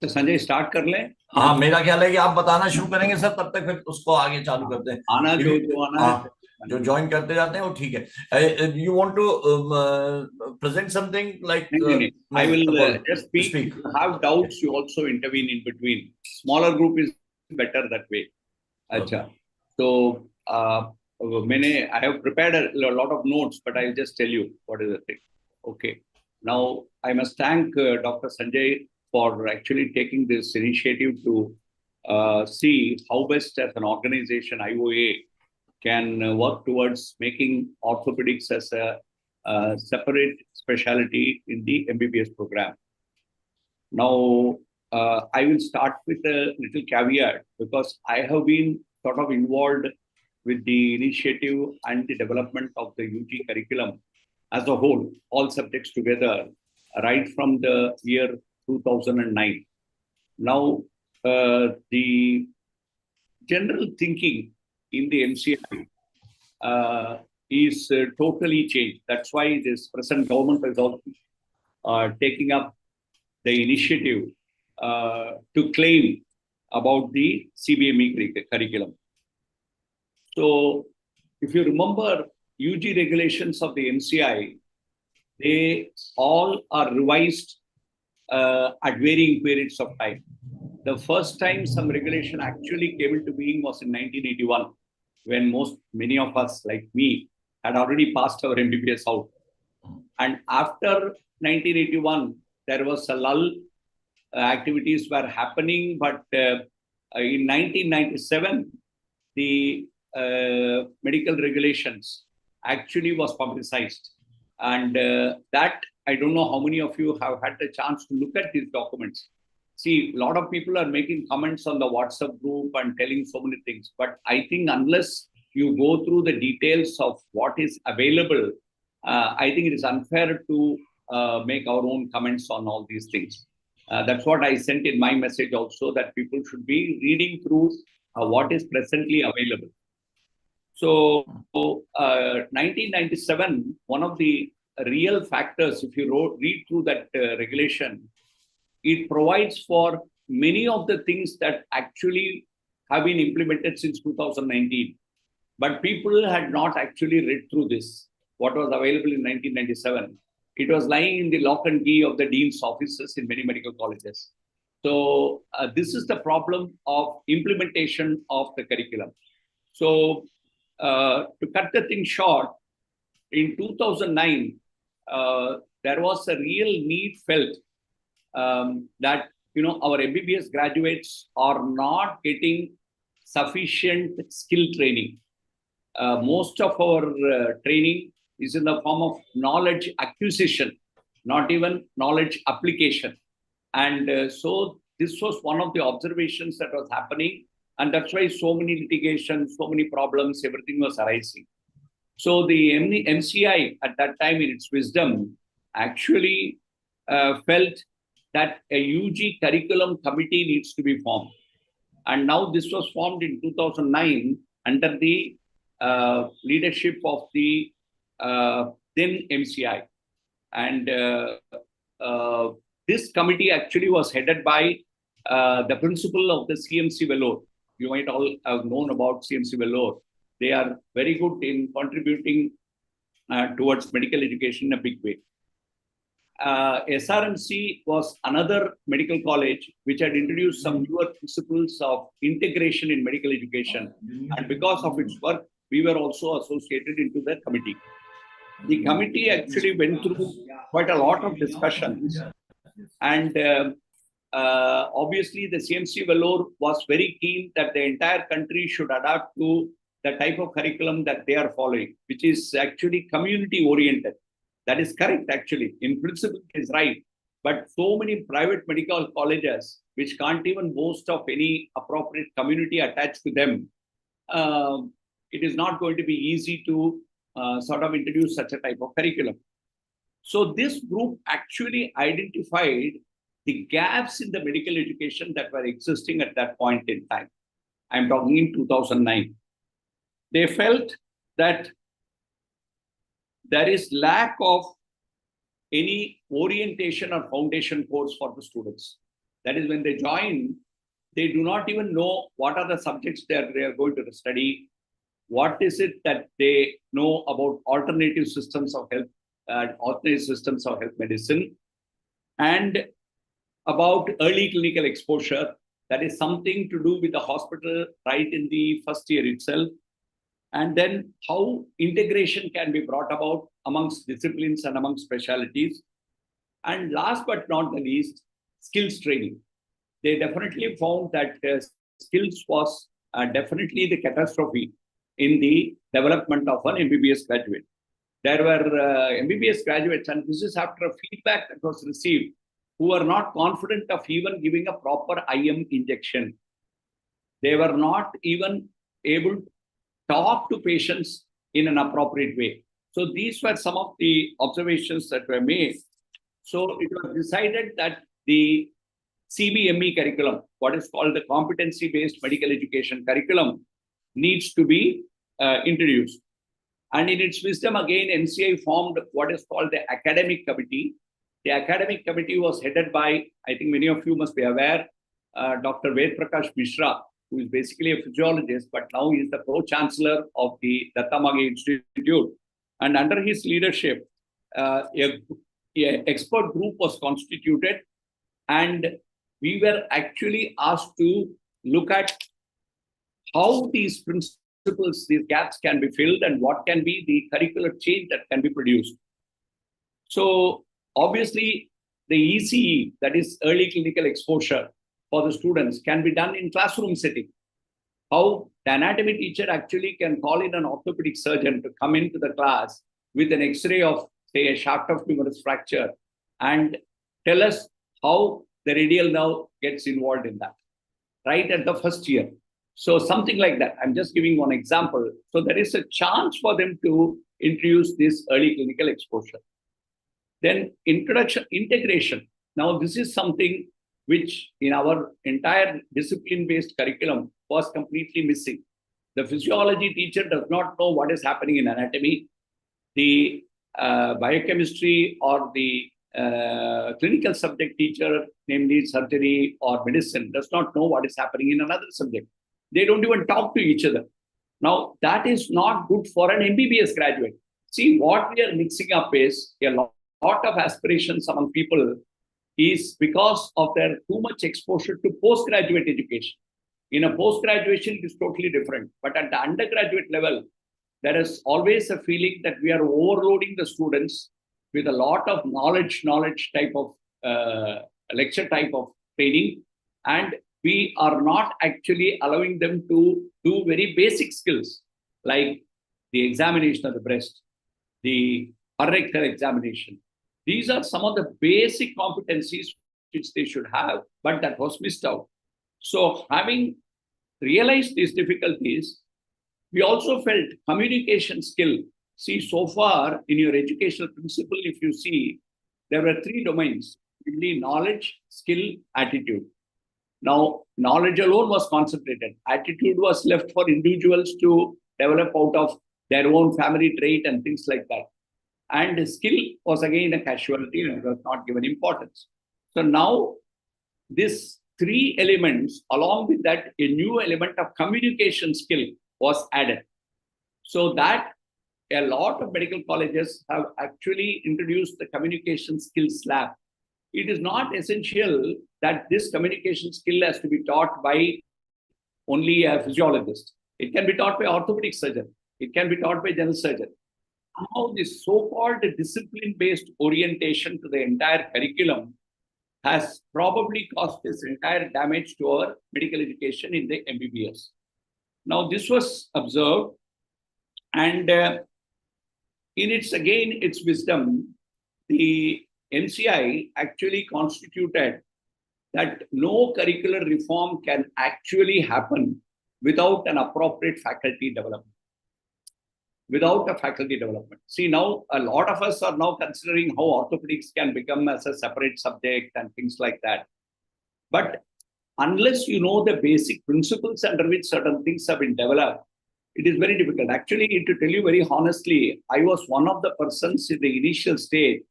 तो संजय स्टार्ट कर लें। हाँ, मेरा ख्याल है कि आप बताना शुरू करेंगे सर, तब तक फिर उसको आगे चालू करते हैं। आना जो आना है। हाँ, जो ज्वाइन करते जाते हैं वो ठीक है। You want to present something like? नहीं नहीं, I will just speak. Speak. If you have doubts, you also intervene in between. Smaller group is better that way. अच्छा, तो मैंने I have prepared a lot of notes, but I'll just tell you what is the thing. Okay, now I must thank Dr. Sanjay for actually taking this initiative to see how best as an organization IOA can work towards making orthopedics as a separate specialty in the MBBS program. Now, I will start with a little caveat because I have been sort of involved with the initiative and the development of the UG curriculum as a whole, all subjects together, right from the year 2009. Now, the general thinking in the MCI is totally changed. That's why this present government is also taking up the initiative to claim about the CBME curriculum. So, if you remember UG regulations of the MCI, they all are revised at varying periods of time. The first time some regulation actually came into being was in 1981, when many of us, like me, had already passed our MBBS out. And after 1981, there was a lull. Activities were happening, but in 1997, the medical regulations actually was publicized. And that, I don't know how many of you have had the chance to look at these documents. See, a lot of people are making comments on the WhatsApp group and telling so many things. But I think unless you go through the details of what is available, I think it is unfair to make our own comments on all these things. That's what I sent in my message also, that people should be reading through what is presently available. So, 1997, one of the real factors, if you read through that regulation, it provides for many of the things that actually have been implemented since 2019. But people had not actually read through this, what was available in 1997. It was lying in the lock and key of the dean's offices in many medical colleges. So this is the problem of implementation of the curriculum. So to cut the thing short, in 2009, there was a real need felt that our MBBS graduates are not getting sufficient skill training. Most of our training is in the form of knowledge acquisition, not even knowledge application. And so this was one of the observations that was happening. And that's why so many litigations, so many problems, everything was arising. So the MCI at that time, in its wisdom, actually felt that a UG curriculum committee needs to be formed. And now this was formed in 2009 under the leadership of the then MCI. And this committee actually was headed by the principal of the CMC Vellore. You might all have known about CMC Vellore. They are very good in contributing towards medical education in a big way. SRMC was another medical college which had introduced some newer principles of integration in medical education. And because of its work, we were also associated into the committee. The committee actually went through quite a lot of discussions. And obviously, the CMC Vellore was very keen that the entire country should adapt to the type of curriculum that they are following, which is actually community-oriented. That is correct, actually. In principle, it is right. But so many private medical colleges, which can't even boast of any appropriate community attached to them, it is not going to be easy to sort of introduce such a type of curriculum. So this group actually identified the gaps in the medical education that were existing at that point in time. I'm talking in 2009. They felt that there is lack of any orientation or foundation course for the students. That is, when they join, they do not even know what are the subjects that they are going to study, what is it that they know about alternative systems of health medicine, and about early clinical exposure. That is something to do with the hospital right in the first year itself. And then how integration can be brought about amongst disciplines and amongst specialties. And last but not the least, skills training. They definitely found that skills was definitely the catastrophe in the development of an MBBS graduate. There were MBBS graduates, and this is after a feedback that was received, who were not confident of even giving a proper IM injection. They were not even able to talk to patients in an appropriate way. So these were some of the observations that were made. So it was decided that the CBME curriculum, what is called the competency-based medical education curriculum, needs to be introduced. And in its wisdom, again, MCI formed what is called the academic committee. The academic committee was headed by, I think many of you must be aware, Dr. Ved Prakash Mishra, who is basically a physiologist, but now he is the pro-chancellor of the Datta Mage Institute. And under his leadership, an expert group was constituted, and we were actually asked to look at how these principles, these gaps can be filled, and what can be the curricular change that can be produced. So obviously, the ECE, that is early clinical exposure for the students, can be done in classroom setting. How the anatomy teacher actually can call in an orthopedic surgeon to come into the class with an X-ray of, say, a shaft of humerus fracture and tell us how the radial nerve gets involved in that, right at the first year. So something like that. I'm just giving one example. So there is a chance for them to introduce this early clinical exposure. Then integration. Now, this is something which in our entire discipline-based curriculum was completely missing. The physiology teacher does not know what is happening in anatomy. The biochemistry or the clinical subject teacher, namely surgery or medicine, does not know what is happening in another subject. They don't even talk to each other. Now, that is not good for an MBBS graduate. See, what we are mixing up is a lot of aspirations among people is because of their too much exposure to postgraduate education. In a post-graduation, it is totally different. But at the undergraduate level, there is always a feeling that we are overloading the students with a lot of knowledge type of lecture type of training. And we are not actually allowing them to do very basic skills like the examination of the breast, the rectal examination. These are some of the basic competencies which they should have, but that was missed out. So having realized these difficulties, we also felt communication skill. See, so far in your educational principle, if you see, there were 3 domains: namely knowledge, skill, attitude. Now, knowledge alone was concentrated. Attitude was left for individuals to develop out of their own family trait and things like that. And skill was again a casualty and was not given importance. So now, these 3 elements, along with that, a new element of communication skill was added. So that a lot of medical colleges have actually introduced the communication skills lab. It is not essential that this communication skill has to be taught by only a physiologist. It can be taught by orthopedic surgeon. It can be taught by general surgeon. Somehow this so-called discipline-based orientation to the entire curriculum has probably caused this entire damage to our medical education in the MBBS. Now, this was observed, and in its wisdom, the NCI actually constituted that no curricular reform can actually happen without an appropriate faculty development. Without a faculty development. See, now a lot of us are now considering how orthopedics can become as a separate subject and things like that. But unless you know the basic principles under which certain things have been developed, it is very difficult. Actually, to tell you very honestly, I was one of the persons in the initial stage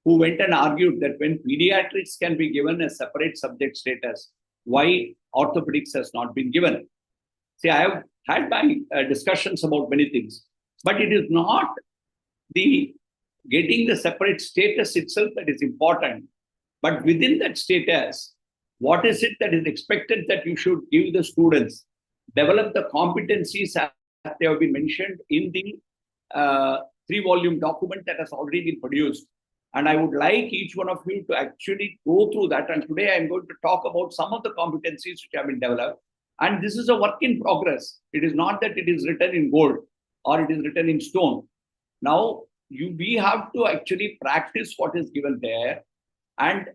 who went and argued that when pediatrics can be given a separate subject status, why orthopedics has not been given? See, I have had my discussions about many things, but it is not the getting the separate status itself that is important. But within that status, what is it that is expected that you should give the students? Develop the competencies as they have been mentioned in the 3-volume document that has already been produced. And I would like each one of you to actually go through that. And today I'm going to talk about some of the competencies which have been developed. And this is a work in progress. It is not that it is written in gold or it is written in stone. Now, we have to actually practice what is given there. And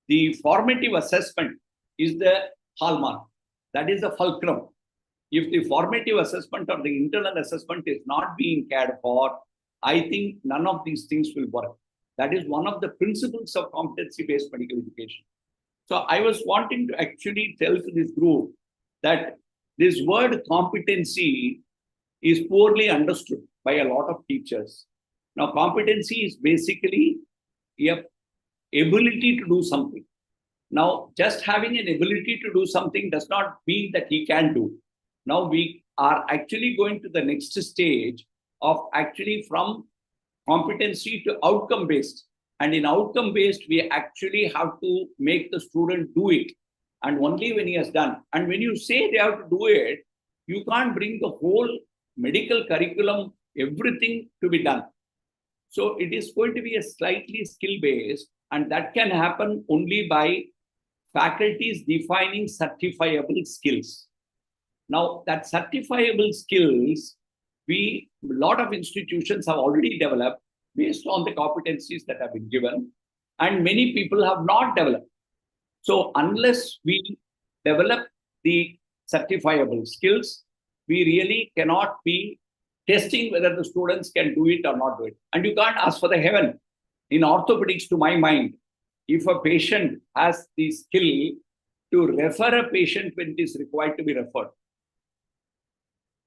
the formative assessment is the hallmark. That is the fulcrum. If the formative assessment or the internal assessment is not being cared for, I think none of these things will work. That is one of the principles of competency-based medical education. So I was wanting to actually tell to this group that this word competency is poorly understood by a lot of teachers. Now, competency is basically a ability to do something. Now, just having an ability to do something does not mean that he can do. Now, we are actually going to the next stage of actually from competency to outcome-based. And in outcome-based, we actually have to make the student do it. And only when he has done. And when you say they have to do it, you can't bring the whole medical curriculum, everything to be done. So it is going to be a slightly skill-based, and that can happen only by faculties defining certifiable skills. Now, that certifiable skills, a lot of institutions have already developed based on the competencies that have been given, and many people have not developed. So unless we develop the certifiable skills, we really cannot be testing whether the students can do it or not do it. And you can't ask for the heaven. In orthopedics, to my mind, if a patient has the skill to refer a patient when it is required to be referred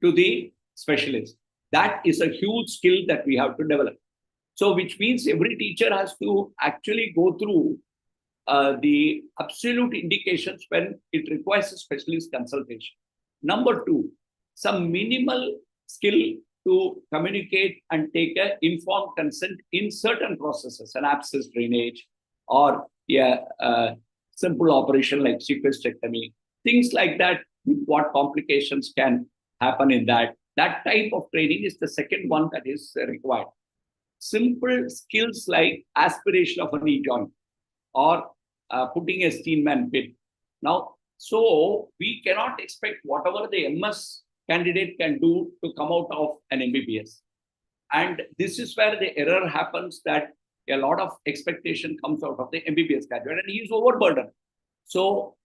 to the specialist, that is a huge skill that we have to develop. So which means every teacher has to actually go through the absolute indications when it requires a specialist consultation. Number two, some minimal skill to communicate and take an informed consent in certain processes, an abscess drainage or a simple operation like sequestrectomy, things like that, what complications can happen in that. That type of training is the second one that is required. Simple skills like aspiration of a knee joint or putting a Steinman pin. Now, so we cannot expect whatever the MS candidate can do to come out of an MBBS. And this is where the error happens, that a lot of expectation comes out of the MBBS graduate and he is overburdened. So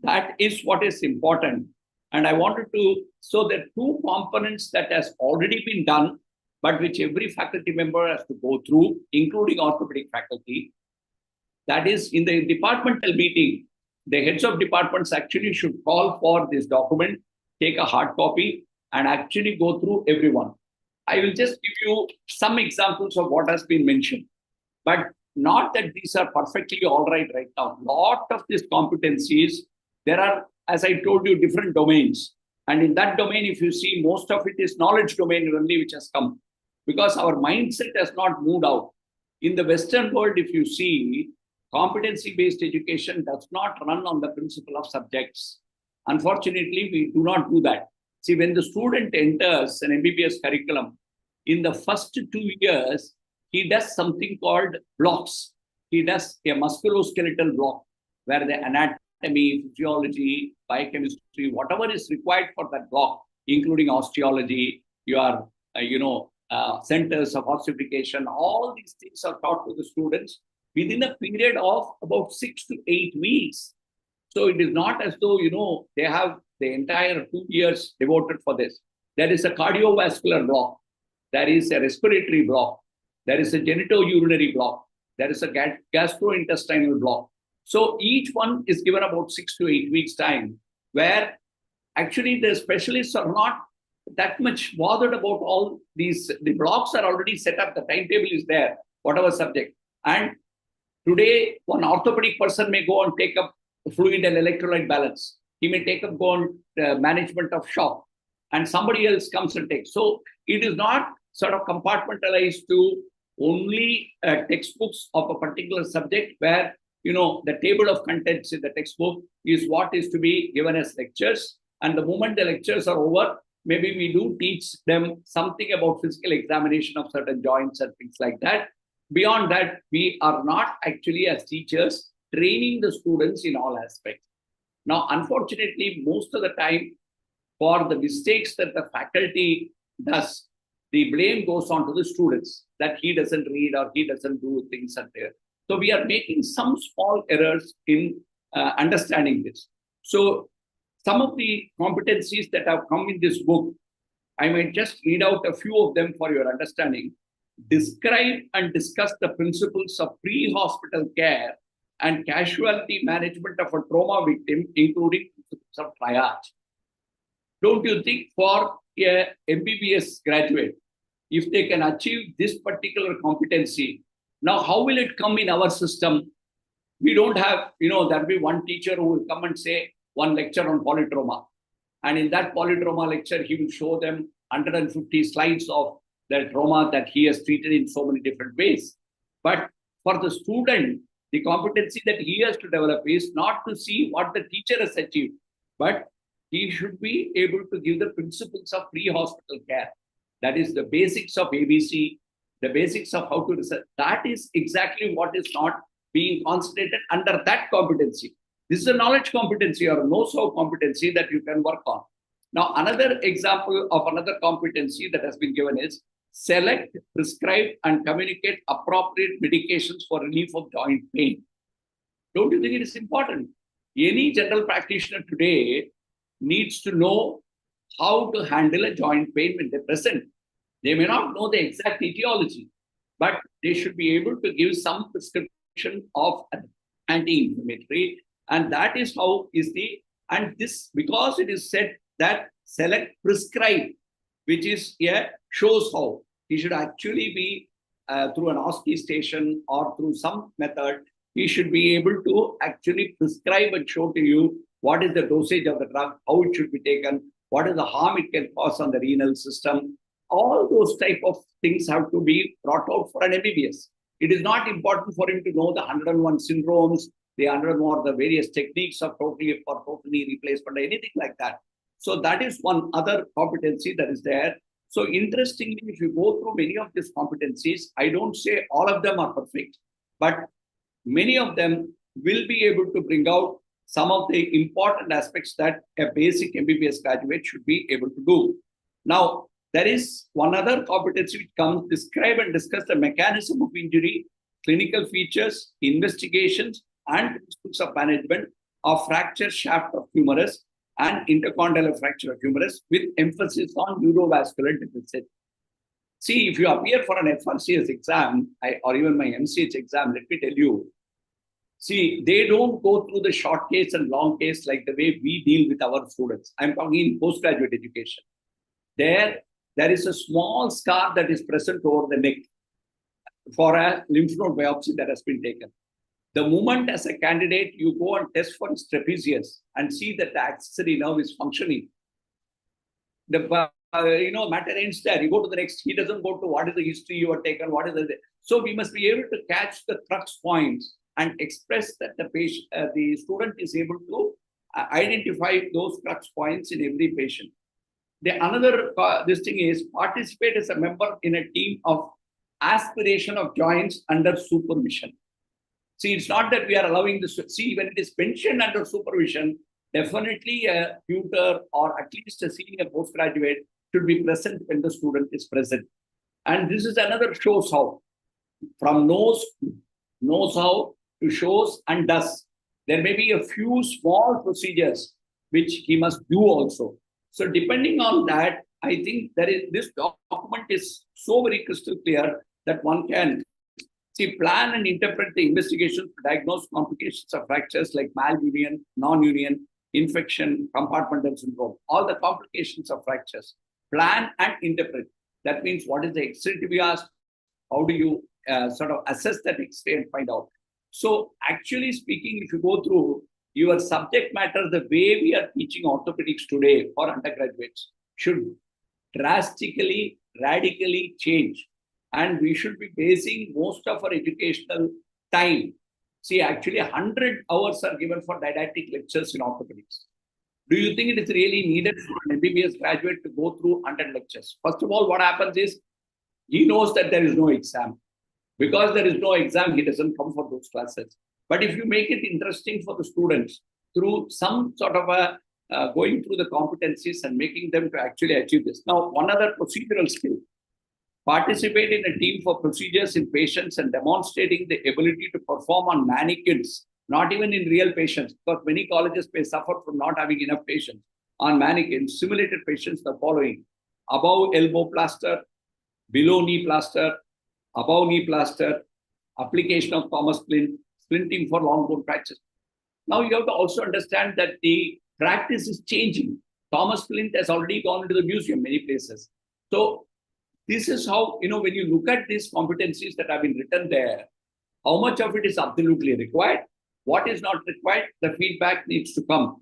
that is what is important. And I wanted to, so there are two components that has already been done, but which every faculty member has to go through, including orthopedic faculty. That is, in the departmental meeting, the heads of departments actually should call for this document, take a hard copy, and actually go through everyone. I will just give you some examples of what has been mentioned, but not that these are perfectly all right now. A lot of these competencies, there are, as I told you, different domains. And in that domain, if you see, most of it is knowledge domain only which has come, because our mindset has not moved out. In the Western world, if you see, competency-based education does not run on the principle of subjects. Unfortunately, we do not do that. See, when the student enters an MBBS curriculum, in the first 2 years, he does something called blocks. He does a musculoskeletal block, where the anatomy, physiology, biochemistry, whatever is required for that block, including osteology, your, centers of ossification, all these things are taught to the students within a period of about 6 to 8 weeks. So it is not as though, they have the entire 2 years devoted for this. There is a cardiovascular block. There is a respiratory block. There is a genitourinary block. There is a gastrointestinal block. So each one is given about 6 to 8 weeks time, where actually the specialists are not that much bothered about all these. The blocks are already set up. The timetable is there, whatever subject. And today, one orthopedic person may go and take up fluid and electrolyte balance. He may go on management of shock, and somebody else comes and takes. So it is not sort of compartmentalized to only textbooks of a particular subject, where the table of contents in the textbook is what is to be given as lectures. And the moment the lectures are over, maybe we do teach them something about physical examination of certain joints and things like that. Beyond that, we are not actually, as teachers, training the students in all aspects. Now, unfortunately, most of the time, for the mistakes that the faculty does, the blame goes on to the students, that he doesn't read or he doesn't do things are there. So we are making some small errors in understanding this. So some of the competencies that have come in this book, I might just read out a few of them for your understanding. Describe and discuss the principles of pre-hospital care and casualty management of a trauma victim, including principles of triage. Don't you think for a MBBS graduate, if they can achieve this particular competency, now how will it come in our system? We don't have, there'll be one teacher who will come and say one lecture on polytrauma. And in that polytrauma lecture, he will show them 150 slides of the trauma that he has treated in so many different ways. But for the student, the competency that he has to develop is not to see what the teacher has achieved, but he should be able to give the principles of pre-hospital care. That is the basics of ABC, the basics of how to research. That is exactly what is not being concentrated under that competency. This is a knowledge competency or know-how competency that you can work on. Now, another example of another competency that has been given is select, prescribe, and communicate appropriate medications for relief of joint pain. Don't you think it is important? Any general practitioner today needs to know how to handle a joint pain when they present. They may not know the exact etiology, but they should be able to give some prescription of anti-inflammatory. And that is how is and this, because it is said that select, prescribe, which is shows how. He should actually be through an OSCE station or through some method, he should be able to actually prescribe and show to you what is the dosage of the drug, how it should be taken, what is the harm it can cause on the renal system. All those type of things have to be brought out for an MBBS. It is not important for him to know the 101 syndromes, the 101 the various techniques of total knee replacement, anything like that. So that is one other competency that is there. So interestingly, if you go through many of these competencies, I don't say all of them are perfect, but many of them will be able to bring out some of the important aspects that a basic MBBS graduate should be able to do. Now, there is one other competency which comes, describe and discuss the mechanism of injury, clinical features, investigations, and principles of management of fracture shaft of humerus and intercondylar fracture of humerus with emphasis on neurovascular deficit. See, if you appear for an FRCS exam or even my MCH exam, let me tell you, see, they don't go through the short case and long case like the way we deal with our students. I'm talking in postgraduate education. There is a small scar that is present over the neck for a lymph node biopsy that has been taken. The moment as a candidate, you go and test for trapezius and see that the accessory nerve is functioning. the matter ends there. You go to the next. He doesn't go to what is the history you have taken, what is the. So we must be able to catch the crux points and express that the student is able to identify those crux points in every patient. This thing is participate as a member in a team of aspiration of joints under supervision. See, it's not that we are allowing this. See, when it is mentioned under supervision, definitely a tutor or at least a senior postgraduate should be present when the student is present. And this is another shows how. From knows how to shows and does. There may be a few small procedures which he must do also. So depending on that, I think this document is so very crystal clear that one can plan and interpret the investigation to diagnose complications of fractures like malunion, non-union, infection, compartmental syndrome, all the complications of fractures. Plan and interpret. That means what is the X-ray to be asked? How do you sort of assess that X-ray and find out? So actually speaking, if you go through your subject matter, the way we are teaching orthopedics today for undergraduates should drastically, radically change. And we should be basing most of our educational time. See, actually 100 hours are given for didactic lectures in orthopedics. Do you think it is really needed for an MBBS graduate to go through 100 lectures? First of all, what happens is he knows that there is no exam. Because there is no exam, he doesn't come for those classes. But if you make it interesting for the students through some sort of going through the competencies and making them to actually achieve this. Now, one other procedural skill. Participate in a team for procedures in patients and demonstrating the ability to perform on mannequins, not even in real patients, because many colleges may suffer from not having enough patients. On mannequins, simulated patients, the following: above elbow plaster, below knee plaster, above knee plaster, application of Thomas splint, splinting for long bone fractures. Now you have to also understand that the practice is changing. Thomas splint has already gone into the museum many places. So this is how, when you look at these competencies that have been written there, how much of it is absolutely required, what is not required, the feedback needs to come.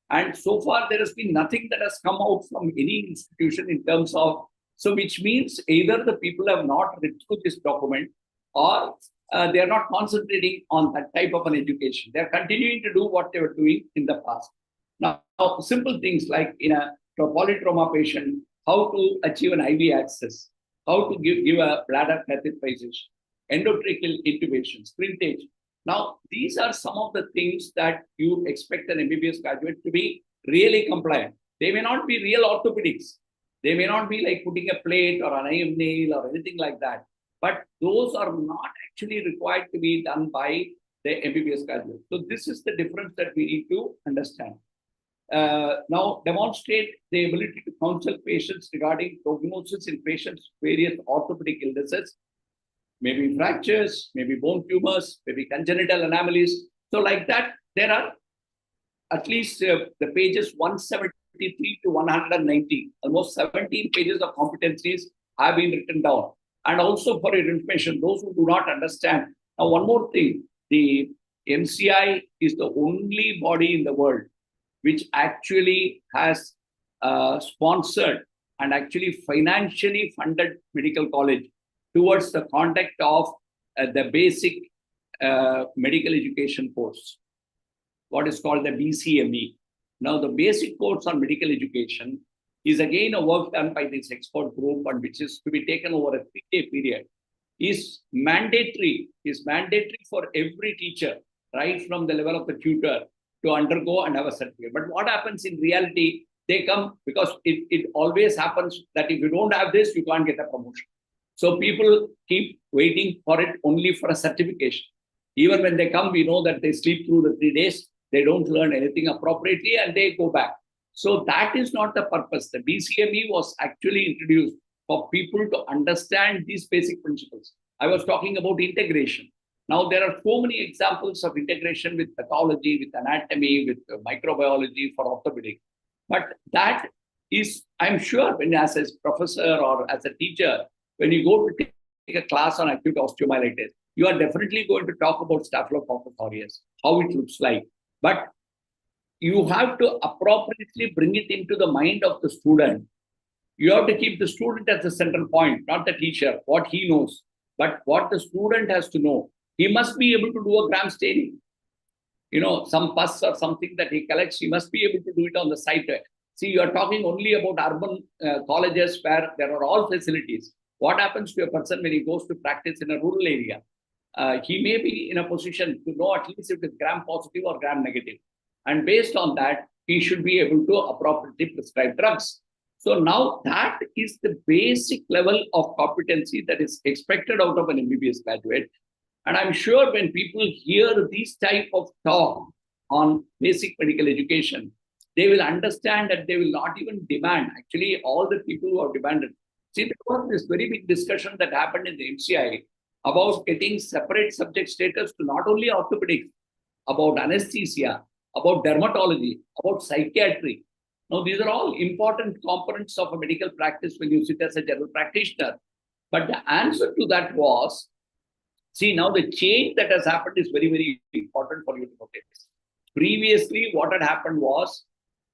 And so far, there has been nothing that has come out from any institution in terms of, so which means either the people have not read through this document or they are not concentrating on that type of an education. They are continuing to do what they were doing in the past. Now simple things like in a polytrauma patient, how to achieve an IV access, how to give a bladder catheterization, endotracheal intubation, sprintage. Now, these are some of the things that you expect an MBBS graduate to be really compliant. They may not be real orthopedics. They may not be like putting a plate or an IM nail or anything like that. But those are not actually required to be done by the MBBS graduate. So this is the difference that we need to understand. Now, demonstrate the ability to counsel patients regarding prognosis in patients' various orthopedic illnesses, maybe fractures, maybe bone tumors, maybe congenital anomalies. So like that, there are at least the pages 173 to 190, almost 17 pages of competencies have been written down. And also for your information, those who do not understand. Now, one more thing, the MCI is the only body in the world which actually has sponsored and actually financially funded medical college towards the conduct of the basic medical education course, what is called the BCME. Now, the basic course on medical education is again a work done by this expert group and which is to be taken over a 3-day period, is mandatory for every teacher, right from the level of the tutor to undergo and have a certificate. But what happens in reality, they come because it always happens that if you don't have this, you can't get a promotion. So people keep waiting for it only for a certification. Even when they come, we know that they sleep through the 3 days, they don't learn anything appropriately and they go back. So that is not the purpose. The BCME was actually introduced for people to understand these basic principles. I was talking about integration. Now, there are so many examples of integration with pathology, with anatomy, with microbiology for orthopedics. But that is, I'm sure, when as a professor or as a teacher, when you go to take a class on acute osteomyelitis, you are definitely going to talk about Staphylococcus aureus, how it looks like. But you have to appropriately bring it into the mind of the student You have to keep the student as the central point, not the teacher, what he knows, but what the student has to know. He must be able to do a gram staining. Some pus or something that he collects, he must be able to do it on the site. See, you are talking only about urban colleges where there are all facilities. What happens to a person when he goes to practice in a rural area? He may be in a position to know at least if it is gram positive or gram negative. And based on that, he should be able to appropriately prescribe drugs. So now that is the basic level of competency that is expected out of an MBBS graduate. And I'm sure when people hear this type of talk on basic medical education, they will understand that they will not even demand. Actually, all the people who have demanded. See, there was this very big discussion that happened in the MCI about getting separate subject status to not only orthopedics, about anesthesia, about dermatology, about psychiatry. Now, these are all important components of a medical practice when you sit as a general practitioner. But the answer to that was, see, now the change that has happened is very, very important for you to notice. Previously, what had happened was,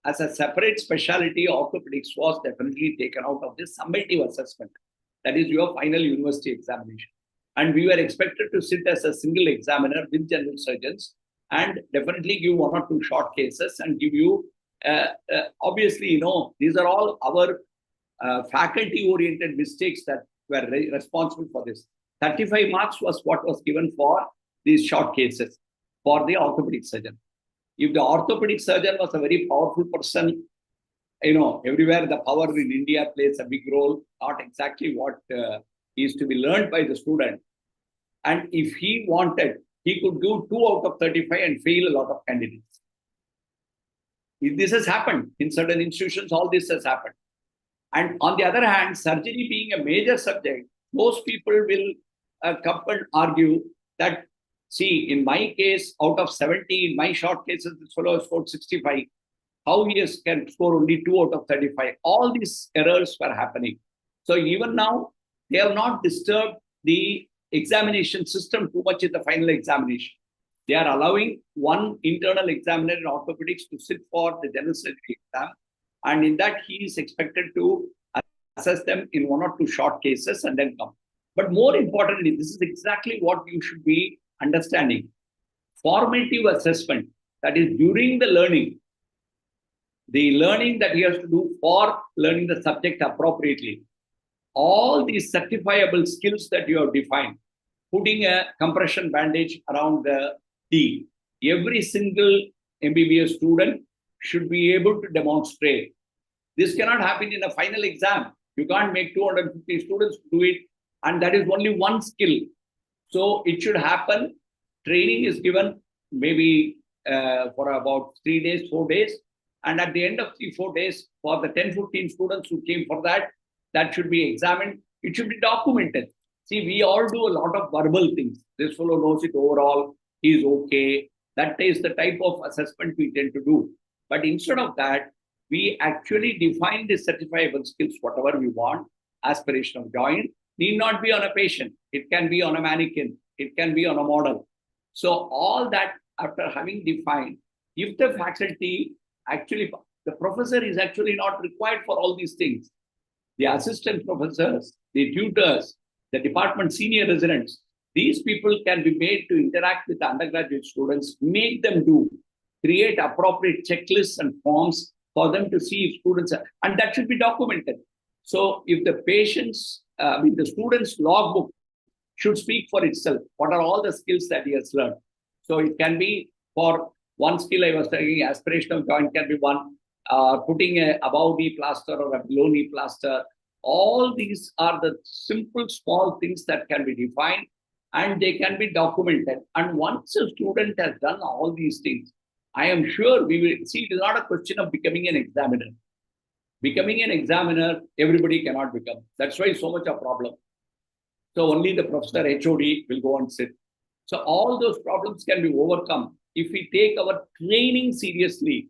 as a separate specialty, orthopedics was definitely taken out of this summative assessment. That is your final university examination. And we were expected to sit as a single examiner with general surgeons and definitely give one or two short cases and give you, obviously, these are all our faculty-oriented mistakes that were responsible for this. 35 marks was what was given for these short cases for the orthopedic surgeon. If the orthopedic surgeon was a very powerful person, everywhere the power in India plays a big role, not exactly what is to be learned by the student. And if he wanted, he could do 2 out of 35 and fail a lot of candidates. If this has happened in certain institutions, all this has happened. And on the other hand, surgery being a major subject, most people will come and argue that, see, in my case, out of 70, in my short cases, this fellow has scored 65. How he can score only 2 out of 35? All these errors were happening. So even now, they have not disturbed the examination system too much in the final examination. They are allowing one internal examiner in orthopedics to sit for the general surgery exam. And in that, he is expected to assess them in 1 or 2 short cases and then come. But more importantly, this is exactly what you should be understanding. Formative assessment, that is during the learning that he has to do for learning the subject appropriately. All these certifiable skills that you have defined, putting a compression bandage around the T, every single MBBS student should be able to demonstrate. This cannot happen in a final exam. You can't make 250 students do it, and that is only one skill. So it should happen. Training is given maybe for about 3 days, 4 days. And at the end of 3-4 days, for the 10-15 students who came for that, that should be examined. It should be documented. See, we all do a lot of verbal things. This fellow knows it overall. He is okay. That is the type of assessment we tend to do. But instead of that, we actually define the certifiable skills, whatever we want. Aspiration of joint need not be on a patient. It can be on a mannequin. It can be on a model. So all that, after having defined, if the faculty actually, the professor is actually not required for all these things. The assistant professors, the tutors, the department senior residents, these people can be made to interact with the undergraduate students, make them do, create appropriate checklists and forms for them to see if students are, and that should be documented. So if the the student's logbook should speak for itself. What are all the skills that he has learned? So it can be for one skill I was saying, aspirational joint can be one, putting a above knee plaster or a below knee plaster. All these are the simple, small things that can be defined and they can be documented. And once a student has done all these things, I am sure we will see, it is not a question of becoming an examiner. Becoming an examiner, everybody cannot become. That's why so much a problem. So only the professor HOD will go and sit. So all those problems can be overcome if we take our training seriously.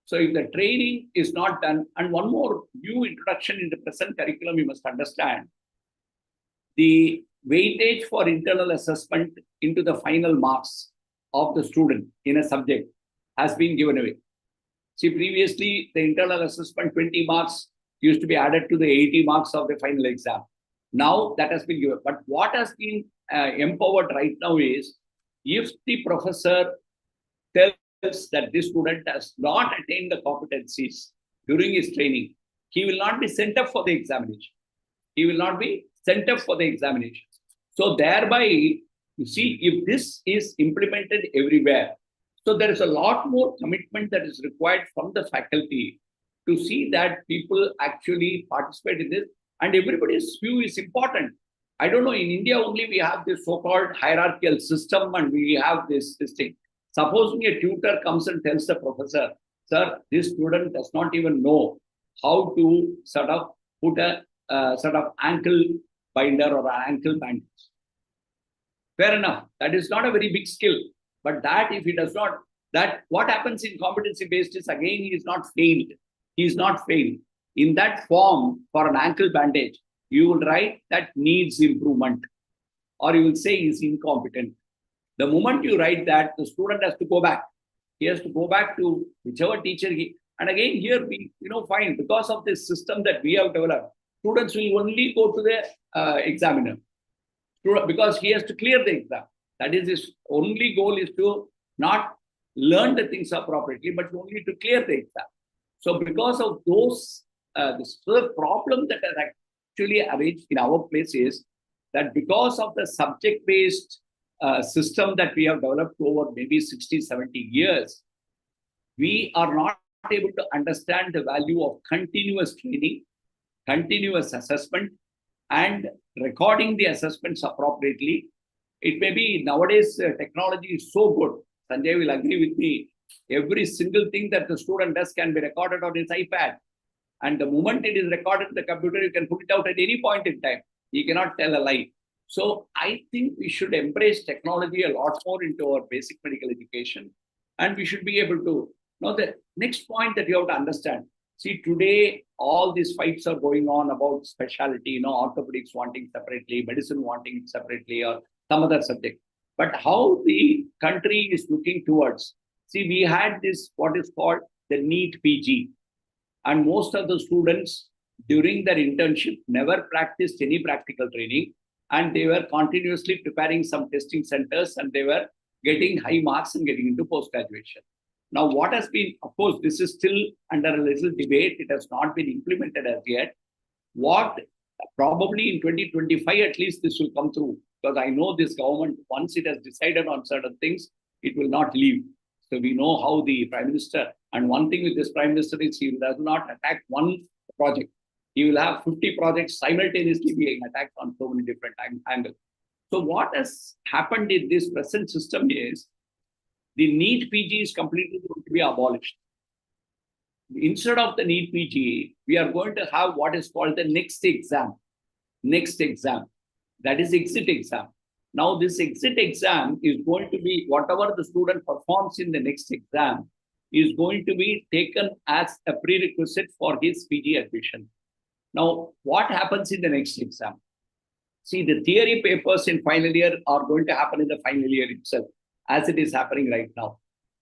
So if the training is not done, and one more new introduction in the present curriculum, you must understand, the weightage for internal assessment into the final marks of the student in a subject has been given away. See, previously, the internal assessment, 20 marks, used to be added to the 80 marks of the final exam. Now that has been given. But what has been empowered right now is, if the professor tells that this student has not attained the competencies during his training, he will not be sent up for the examination. He will not be sent up for the examination. So thereby, you see, if this is implemented everywhere, so there is a lot more commitment that is required from the faculty to see that people actually participate in this, and everybody's view is important. I don't know, in India only we have this so-called hierarchical system, and we have this thing. Supposing a tutor comes and tells the professor, sir, this student does not even know how to sort of put a sort of ankle binder or an ankle bandage. Fair enough. That is not a very big skill. But that if he does not, that what happens in competency-based is, again, he is not failed. He is not failed. In that form, for an ankle bandage, you will write that needs improvement, or you will say he is incompetent. The moment you write that, the student has to go back. He has to go back to whichever teacher he. And again, here we find, because of this system that we have developed, students will only go to the examiner because he has to clear the exam. That is, his only goal is to not learn the things appropriately, but only to clear the exam. So because of those, the problem that has actually arranged in our place is that because of the subject-based system that we have developed over maybe 60, 70 years, we are not able to understand the value of continuous training, continuous assessment, and recording the assessments appropriately. It may be nowadays technology is so good. Sanjay will agree with me. Every single thing that the student does can be recorded on his iPad. And the moment it is recorded in the computer, you can put it out at any point in time. He cannot tell a lie. So I think we should embrace technology a lot more into our basic medical education. And we should be able to, the next point that you have to understand. See, today, all these fights are going on about specialty, orthopedics wanting separately, medicine wanting separately, or some other subject. But how the country is looking towards, see, we had this, what is called the NEET PG. And most of the students during their internship never practiced any practical training. And they were continuously preparing some testing centers, and they were getting high marks and getting into post-graduation. Now, what has been, of course, this is still under a little debate. It has not been implemented as yet. What probably in 2025, at least this will come through, because I know this government, once it has decided on certain things, it will not leave. So we know how the Prime Minister, and one thing with this Prime Minister is he does not attack one project. He will have 50 projects simultaneously being attacked on so many different angles. So what has happened in this present system is the NEET PG is completely going to be abolished. Instead of the NEET PG, we are going to have what is called the next exam. Next exam. That is exit exam. Now, this exit exam is going to be whatever the student performs in the next exam is going to be taken as a prerequisite for his PG admission. Now, what happens in the next exam? See, the theory papers in final year are going to happen in the final year itself, as it is happening right now.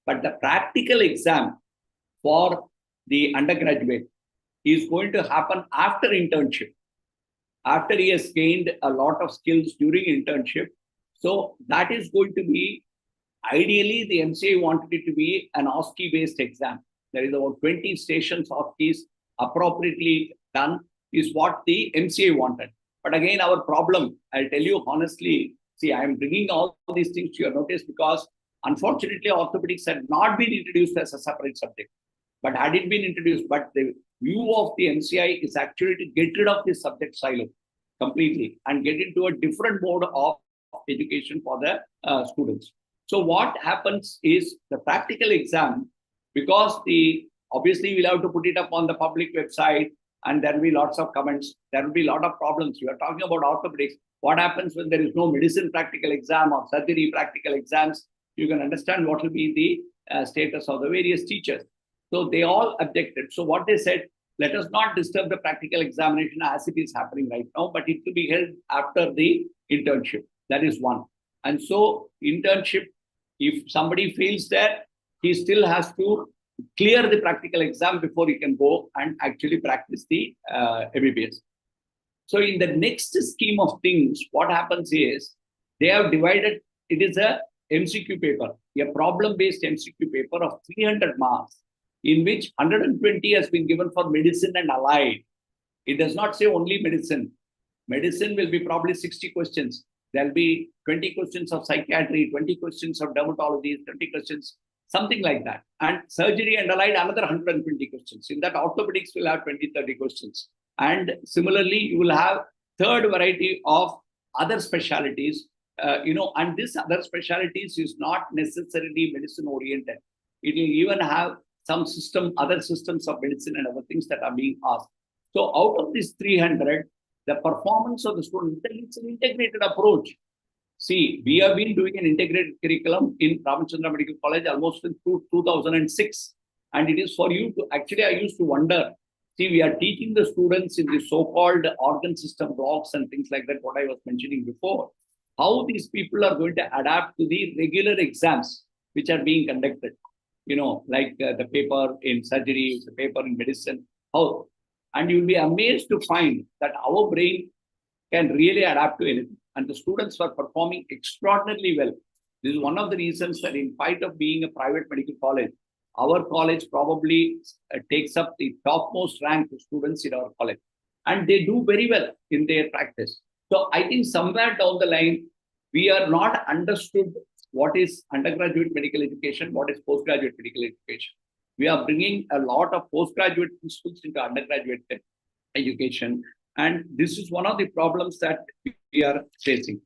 But the practical exam for the undergraduate is going to happen after internship, after he has gained a lot of skills during internship. So that is going to be, ideally, the MCA wanted it to be an OSCE-based exam. There is about 20 stations of these appropriately done, is what the MCA wanted. But again, our problem, I'll tell you honestly, see, I'm bringing all these things to your notice because unfortunately, orthopedics had not been introduced as a separate subject. But had it been introduced, but the view of the MCI is actually to get rid of this subject silo completely and get into a different mode of education for the students. So what happens is the practical exam, because obviously we'll have to put it up on the public website, and there will be lots of comments. There will be a lot of problems. We are talking about orthopedics. What happens when there is no medicine practical exam or surgery practical exams? You can understand what will be the status of the various teachers. So they all objected. So what they said, let us not disturb the practical examination as it is happening right now, but it will be held after the internship. That is one. And so internship, if somebody fails there, he still has to clear the practical exam before you can go and actually practice the MBBS. So in the next scheme of things, what happens is they have divided, it is a MCQ paper, a problem-based MCQ paper of 300 marks, in which 120 has been given for medicine and allied. It does not say only medicine. Medicine will be probably 60 questions. There'll be 20 questions of psychiatry, 20 questions of dermatology, 20 questions, something like that. And surgery and allied, another 120 questions. In that, orthopedics will have 20, 30 questions. And similarly, you will have third variety of other specialties, and this other specialties is not necessarily medicine oriented. It will even have some other systems of medicine and other things that are being asked. So out of this 300, the performance of the student, it's an integrated approach. See, we have been doing an integrated curriculum in Ramachandra Medical College almost since 2006. And it is for you to, actually, I used to wonder, see, we are teaching the students in the so-called organ system blocks and things like that, what I was mentioning before, how these people are going to adapt to the regular exams which are being conducted, like the paper in surgery, the paper in medicine, how. And you'll be amazed to find that our brain can really adapt to anything. And the students are performing extraordinarily well. This is one of the reasons that in spite of being a private medical college, our college probably takes up the topmost rank of students in our college. And they do very well in their practice. So I think somewhere down the line, we are not understood what is undergraduate medical education, what is postgraduate medical education. We are bringing a lot of postgraduate principles into undergraduate education. And this is one of the problems that we are facing.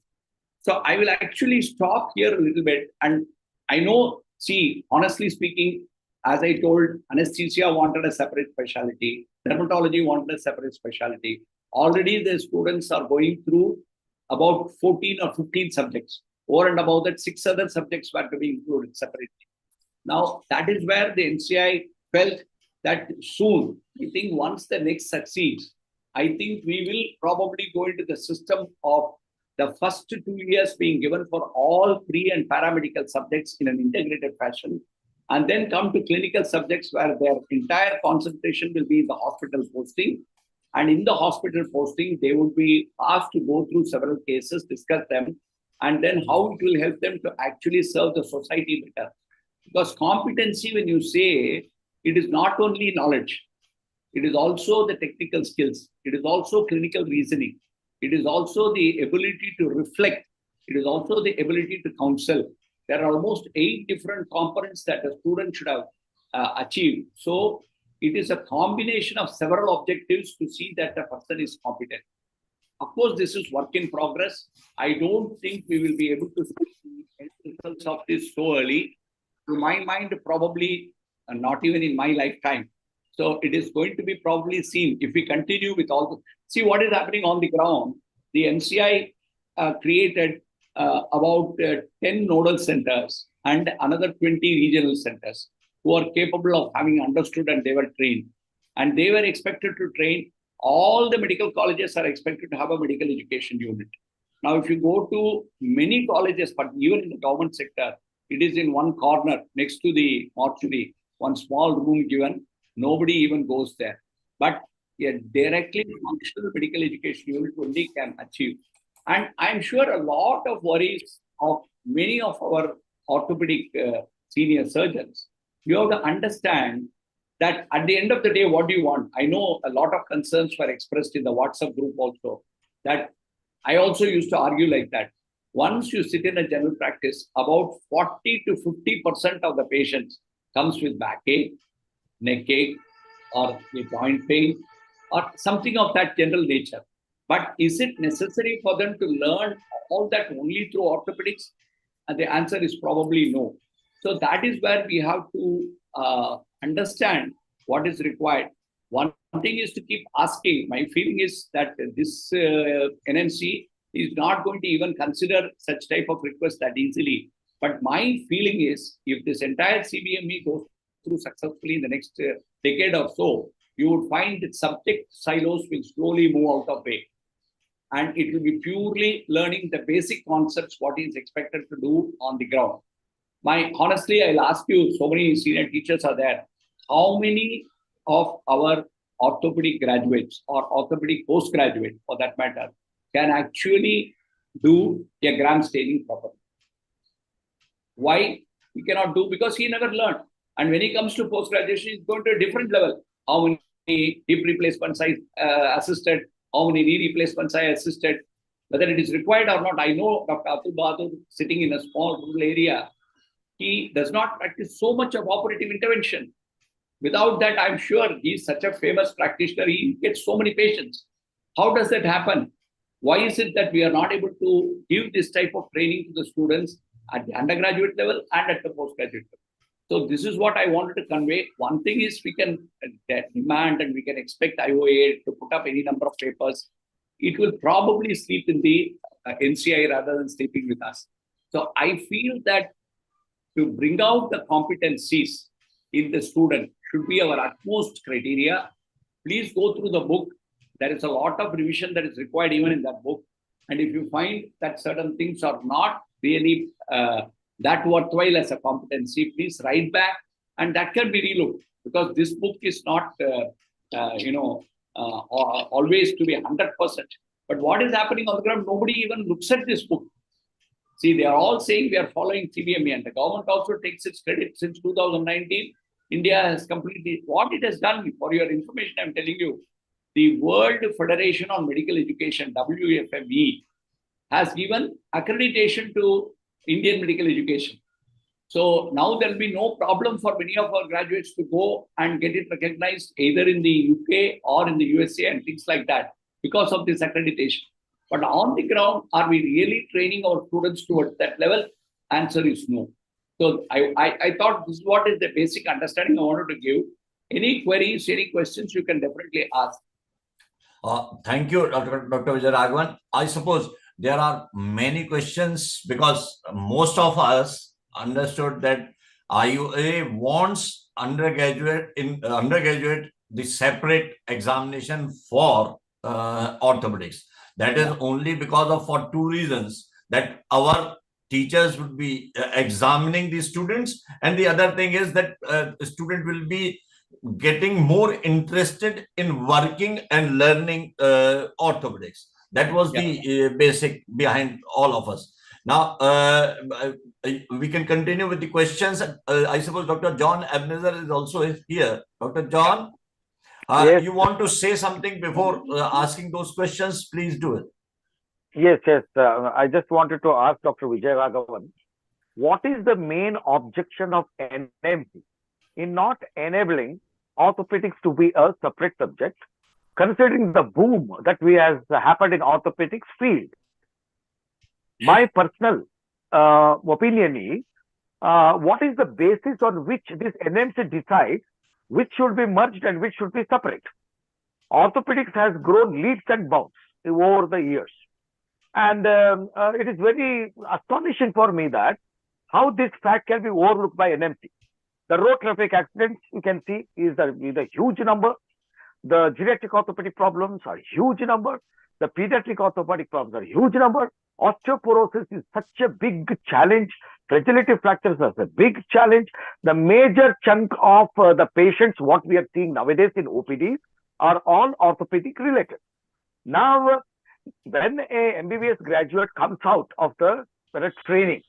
So I will actually stop here a little bit. And I know, see, honestly speaking, as I told, anesthesia wanted a separate specialty, dermatology wanted a separate specialty. Already the students are going through about 14 or 15 subjects. Over and above that, 6 other subjects were to be included separately. Now, that is where the NCI felt that soon, I think once the next succeeds, I think we will probably go into the system of the first 2 years being given for all pre and paramedical subjects in an integrated fashion, and then come to clinical subjects where their entire concentration will be in the hospital posting. And in the hospital posting, they would be asked to go through several cases, discuss them, and then how it will help them to actually serve the society better. Because competency, when you say, it is not only knowledge, it is also the technical skills, it is also clinical reasoning, it is also the ability to reflect, it is also the ability to counsel. There are almost 8 different components that a student should have achieved. So it is a combination of several objectives to see that a person is competent. Of course, this is work in progress. I don't think we will be able to see the results of this so early. To my mind, probably not even in my lifetime. So it is going to be probably seen if we continue with all the... See what is happening on the ground. The NCI created about 10 nodal centers and another 20 regional centers who are capable of having understood, and they were trained. And they were expected to train. All the medical colleges are expected to have a medical education unit. Now, if you go to many colleges, but even in the government sector, it is in one corner next to the mortuary, one small room given. Nobody even goes there. But a directly functional medical education unit only can achieve. And I'm sure a lot of worries of many of our orthopedic senior surgeons, you have to understand that at the end of the day, what do you want? I know a lot of concerns were expressed in the WhatsApp group also, that I also used to argue like that. Once you sit in a general practice, about 40 to 50% of the patients comes with backache, neck ache, or a joint pain, or something of that general nature. But is it necessary for them to learn all that only through orthopedics? And the answer is probably no. So that is where we have to understand what is required. One thing is to keep asking. My feeling is that this NNC is not going to even consider such type of request that easily. But my feeling is, if this entire CBME goes through successfully in the next decade or so, you would find that subject silos will slowly move out of way. And it will be purely learning the basic concepts, what is expected to do on the ground. Honestly, I'll ask you, so many senior teachers are there. how many of our orthopedic graduates or orthopedic postgraduates, for that matter, can actually do a gram staining properly. Why he cannot do? Because he never learned. And when he comes to post-graduation, he's going to a different level. How many hip replacements I assisted, how many knee replacements I assisted, whether it is required or not. I know Dr. Atul Bahadur, sitting in a small rural area, he does not practice so much of operative intervention. Without that, I'm sure he's such a famous practitioner. He gets so many patients. How does that happen? Why is it that we are not able to give this type of training to the students at the undergraduate level and at the postgraduate level? So this is what I wanted to convey. One thing is we can demand and we can expect IOA to put up any number of papers. It will probably sleep in the NCI rather than sleeping with us. So I feel that to bring out the competencies in the student should be our utmost criteria. Please go through the book. There is a lot of revision that is required even in that book. And if you find that certain things are not really that worthwhile as a competency, please write back, and that can be relooked, because this book is not, always to be 100%. But what is happening on the ground, nobody even looks at this book. See, they are all saying we are following CBME, and the government also takes its credit. Since 2019, India has completely, what it has done, for your information, I'm telling you, the World Federation on Medical Education, WFME, has given accreditation to Indian medical education. So now there will be no problem for many of our graduates to go and get it recognized either in the UK or in the USA and things like that because of this accreditation. But on the ground, are we really training our students towards that level? Answer is no. So I thought this is what is the basic understanding I wanted to give. Any queries, any questions, you can definitely ask. Thank you, Dr. Vijay Raghavan. I suppose there are many questions because most of us understood that IOA wants undergraduate the separate examination for orthopedics. That is only because of for two reasons, that our teachers would be examining the students, and the other thing is that the student will be getting more interested in working and learning orthopedics. That was the basic behind all of us. Now, we can continue with the questions. I suppose Dr. John Ebenezer is also here. Dr. John, yes. You want to say something before asking those questions? Please do it. Yes. I just wanted to ask Dr. Vijay Raghavan, what is the main objection of NMC in not enabling orthopedics to be a separate subject, considering the boom that has happened in orthopedics field? My personal opinion is, what is the basis on which this NMC decides which should be merged and which should be separate? Orthopedics has grown leaps and bounds over the years. And it is very astonishing for me that how this fact can be overlooked by NMC. The road traffic accidents, you can see, is a huge number. The geriatric orthopedic problems are huge number. The pediatric orthopedic problems are huge number. Osteoporosis is such a big challenge. Fragility fractures are a big challenge. The major chunk of the patients, what we are seeing nowadays in OPDs, are all orthopedic related. Now, when a MBBS graduate comes out of the training,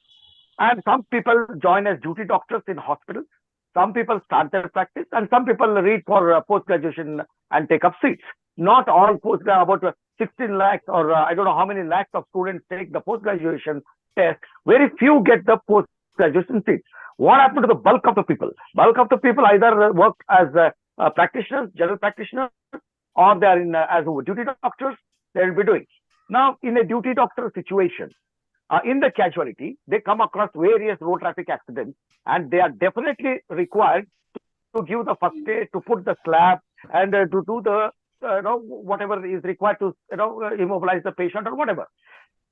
and some people join as duty doctors in hospitals, some people start their practice, and some people read for post-graduation and take up seats. Not all about 16 lakhs or I don't know how many lakhs of students take the post-graduation test. Very few get the post-graduation seats. What happened to the bulk of the people? Bulk of the people either work as practitioners, general practitioners, or they are in as duty doctors. They will be doing. Now, in a duty doctor situation, in the casualty, they come across various road traffic accidents, and they are definitely required to give the first aid, to put the slab, and to do the whatever is required to immobilize the patient or whatever.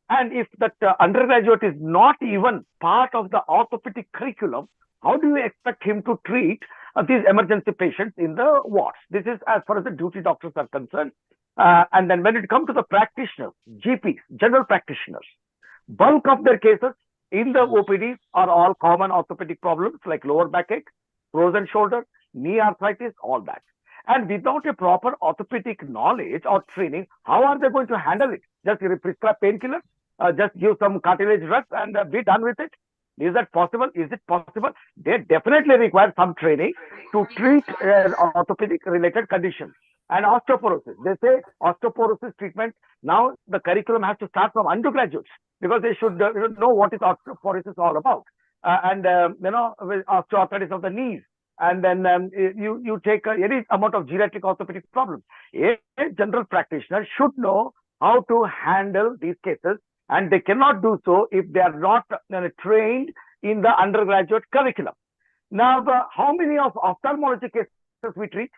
And if that undergraduate is not even part of the orthopedic curriculum, how do you expect him to treat these emergency patients in the wards? This is as far as the duty doctors are concerned. And then when it comes to the practitioners, GPs, general practitioners, bulk of their cases in the OPD are all common orthopedic problems like lower backache, frozen shoulder, knee arthritis, all that. And without a proper orthopedic knowledge or training, how are they going to handle it? Just prescribe painkillers, just give some cartilage drugs and be done with it? Is that possible? Is it possible? They definitely require some training to treat orthopedic related conditions. And osteoporosis. They say osteoporosis treatment, now the curriculum has to start from undergraduates because they should know what is osteoporosis all about. Osteoarthritis of the knees. And then you take any amount of geriatric orthopedic problems. A general practitioner should know how to handle these cases, and they cannot do so if they are not trained in the undergraduate curriculum. Now, how many of ophthalmology cases we treat?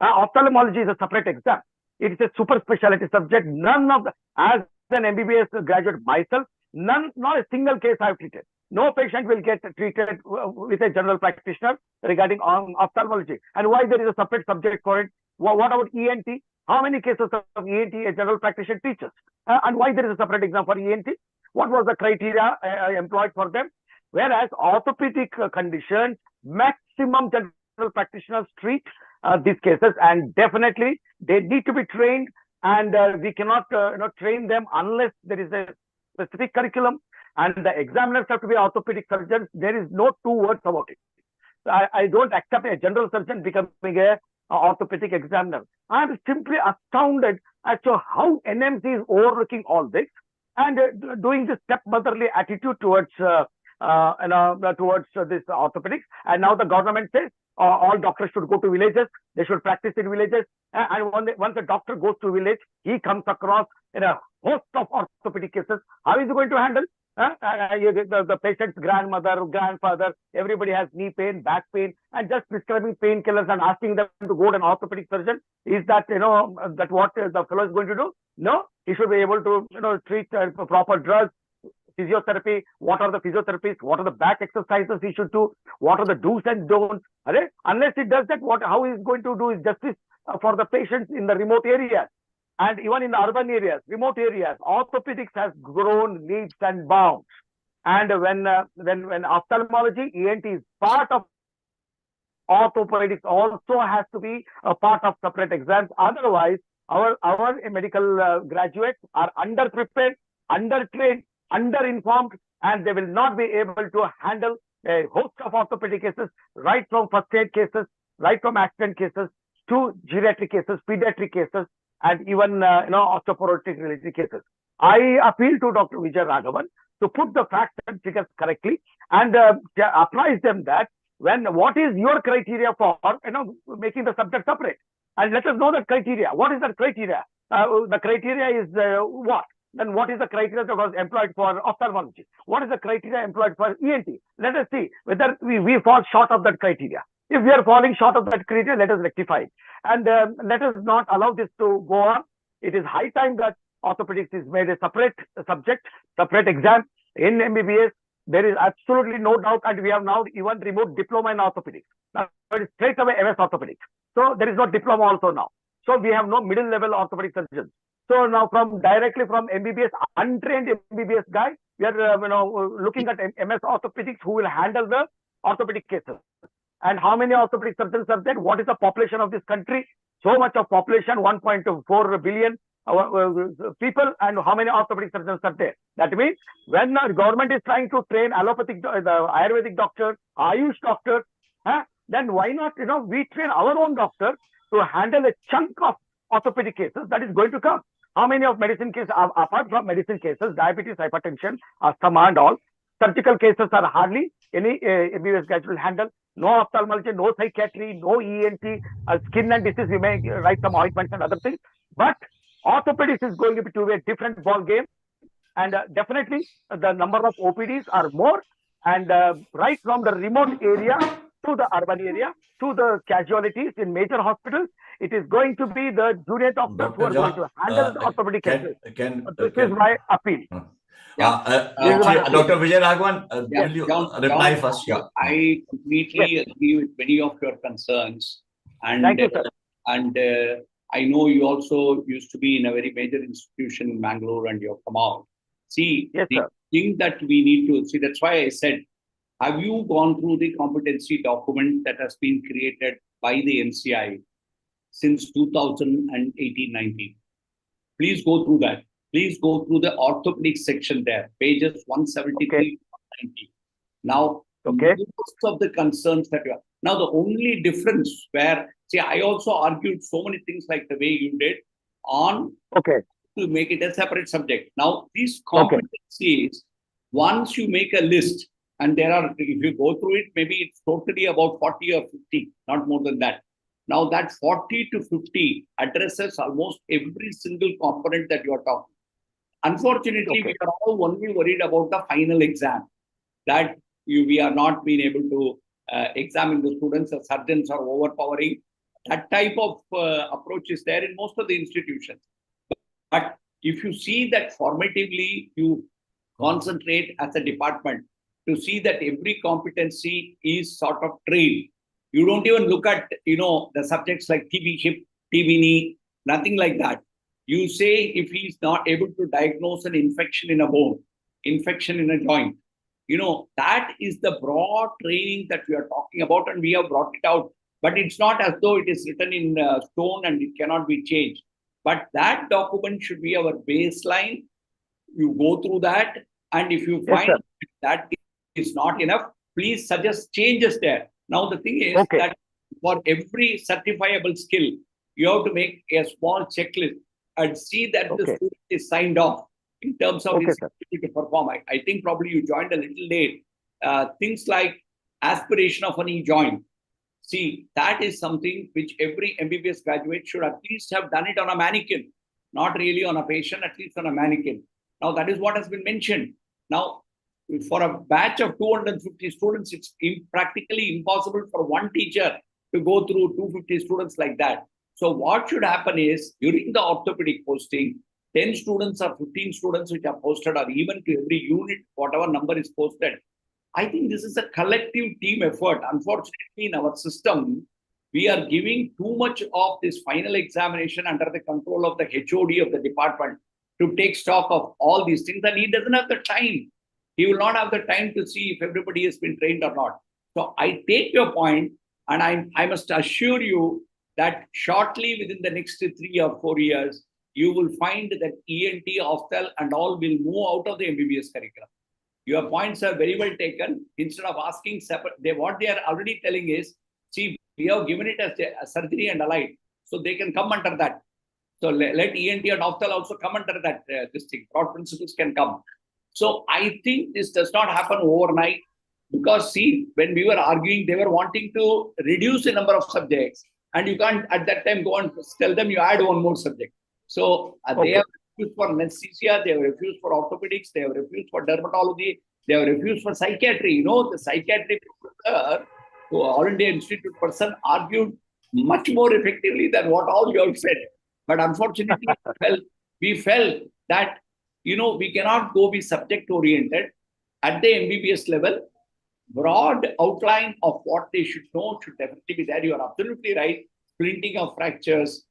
Ophthalmology is a separate exam. It is a super specialty subject. None of the, as an MBBS graduate myself, not a single case I have treated. No patient will get treated with a general practitioner regarding ophthalmology. And why there is a separate subject for it? What about ENT? How many cases of ENT a general practitioner teaches? And why there is a separate exam for ENT? What was the criteria employed for them? Whereas orthopedic conditions, maximum general practitioners treat these cases, and definitely they need to be trained, and we cannot train them unless there is a specific curriculum, and the examiners have to be orthopedic surgeons. There is no two words about it. I don't accept a general surgeon becoming a orthopedic examiner. I am simply astounded as to how NMC is overlooking all this and doing this stepmotherly attitude towards this orthopedics. And now the government says all doctors should go to villages. They should practice in villages. And once a doctor goes to village, he comes across in a host of orthopedic cases. How is he going to handle? The patient's grandmother, grandfather, everybody has knee pain, back pain, and just prescribing painkillers and asking them to go to an orthopedic surgeon. Is that that what the fellow is going to do? No, he should be able to treat proper drugs, physiotherapy. What are the physiotherapies? What are the back exercises he should do? What are the do's and don'ts? Unless he does that, how he is going to do is justice for the patients in the remote areas. And even in the urban areas, remote areas, orthopedics has grown leaps and bounds. And when ophthalmology, ENT is part of orthopedics, also has to be a part of separate exams. Otherwise, our medical graduates are underprepared, undertrained, underinformed, and they will not be able to handle a host of orthopedic cases, right from first aid cases, right from accident cases to geriatric cases, pediatric cases, and even osteoporotic related cases. I appeal to Dr. Vijay Raghavan to put the facts and figures correctly and apprise them that what is your criteria for making the subject separate, and let us know that criteria. What is that criteria? The criteria is what? Then what is the criteria that was employed for ophthalmology? What is the criteria employed for ENT? Let us see whether we fall short of that criteria. If we are falling short of that criteria, let us rectify it. And let us not allow this to go on. It is high time that orthopedics is made a separate subject, separate exam in MBBS. There is absolutely no doubt, and we have now even removed diploma in orthopedics. Now it is straight away MS orthopedics. So there is no diploma also now. So we have no middle level orthopedic surgeons. So now directly from MBBS, untrained MBBS guy, we are looking at MS orthopedics who will handle the orthopedic cases. And how many orthopedic surgeons are there? What is the population of this country? So much of population, 1.4 billion people, and how many orthopedic surgeons are there? That means when the government is trying to train allopathic, the Ayurvedic doctor, Ayush doctor, then why not we train our own doctor to handle a chunk of orthopedic cases that is going to come? How many of medicine cases, apart from medicine cases, diabetes, hypertension, asthma and all, surgical cases are hardly any MBBS guys will handle. No ophthalmology, no psychiatry, no ENT, skin and disease, we may write some ointments and other things. But orthopedics is going to be a different ball game. And definitely the number of OPDs are more. And right from the remote area to the urban area, to the casualties in major hospitals, it is going to be the junior doctors who are going to handle the orthopedic cases. This is my appeal. Dr. Vijay Raghavan, will you reply first? Yeah. I completely agree with many of your concerns. And, thank you, sir. And I know you also used to be in a very major institution in Bangalore and you have come out. See, yes, the thing that we need to see, that's why I said have you gone through the competency document that has been created by the NCI since 2018-19? Please go through that. Please go through the orthopedic section there, pages 173 to 190. Now, most of the concerns that you have. Now, the only difference where, see, I also argued so many things like the way you did on to make it a separate subject. Now, these competencies, once you make a list, and there are, if you go through it, maybe it's totally about 40 or 50, not more than that. Now, that 40 to 50 addresses almost every single component that you are talking. Unfortunately, we are all only worried about the final exam, that we are not being able to examine the students. The surgeons are overpowering. That type of approach is there in most of the institutions. But if you see that formatively, you concentrate as a department to see that every competency is sort of trained. You don't even look at, the subjects like TB hip, TB knee, nothing like that. You say if he's not able to diagnose an infection in a bone, infection in a joint, that is the broad training that we are talking about, and we have brought it out. But it's not as though it is written in stone and it cannot be changed. But that document should be our baseline. You go through that, and if you find that is not enough, please suggest changes there. Now, the thing is that for every certifiable skill, you have to make a small checklist and see that the student is signed off in terms of his ability to perform. I think probably you joined a little late. Things like aspiration of a knee joint. See, that is something which every MBBS graduate should at least have done it on a mannequin, not really on a patient, at least on a mannequin. Now, that is what has been mentioned. Now, for a batch of 250 students, it's practically impossible for one teacher to go through 250 students like that. So what should happen is, during the orthopedic posting, 10 students or 15 students which are posted, or even to every unit, whatever number is posted. I think this is a collective team effort. Unfortunately, in our system, we are giving too much of this final examination under the control of the HOD of the department to take stock of all these things, and he doesn't have the time. He will not have the time to see if everybody has been trained or not. So I take your point, and I must assure you that shortly, within the next 3 or 4 years, you will find that ENT, Opthal and all will move out of the MBBS curriculum. Your points are very well taken. Instead of asking separate, what they are already telling is, see, we have given it as a surgery and allied, so they can come under that. So let ENT and Opthal also come under that, this thing. Broad principles can come. So I think this does not happen overnight, because see, when we were arguing, they were wanting to reduce the number of subjects, and you can't at that time go and tell them you add one more subject. So they have refused for anesthesia, they have refused for orthopedics, they have refused for dermatology, they have refused for psychiatry. The psychiatry professor, who All India Institute person, argued much more effectively than what all you have said. But unfortunately, we felt that we cannot go be subject oriented at the MBBS level. Broad outline of what they should know should definitely be there. You are absolutely right. Splinting of fractures,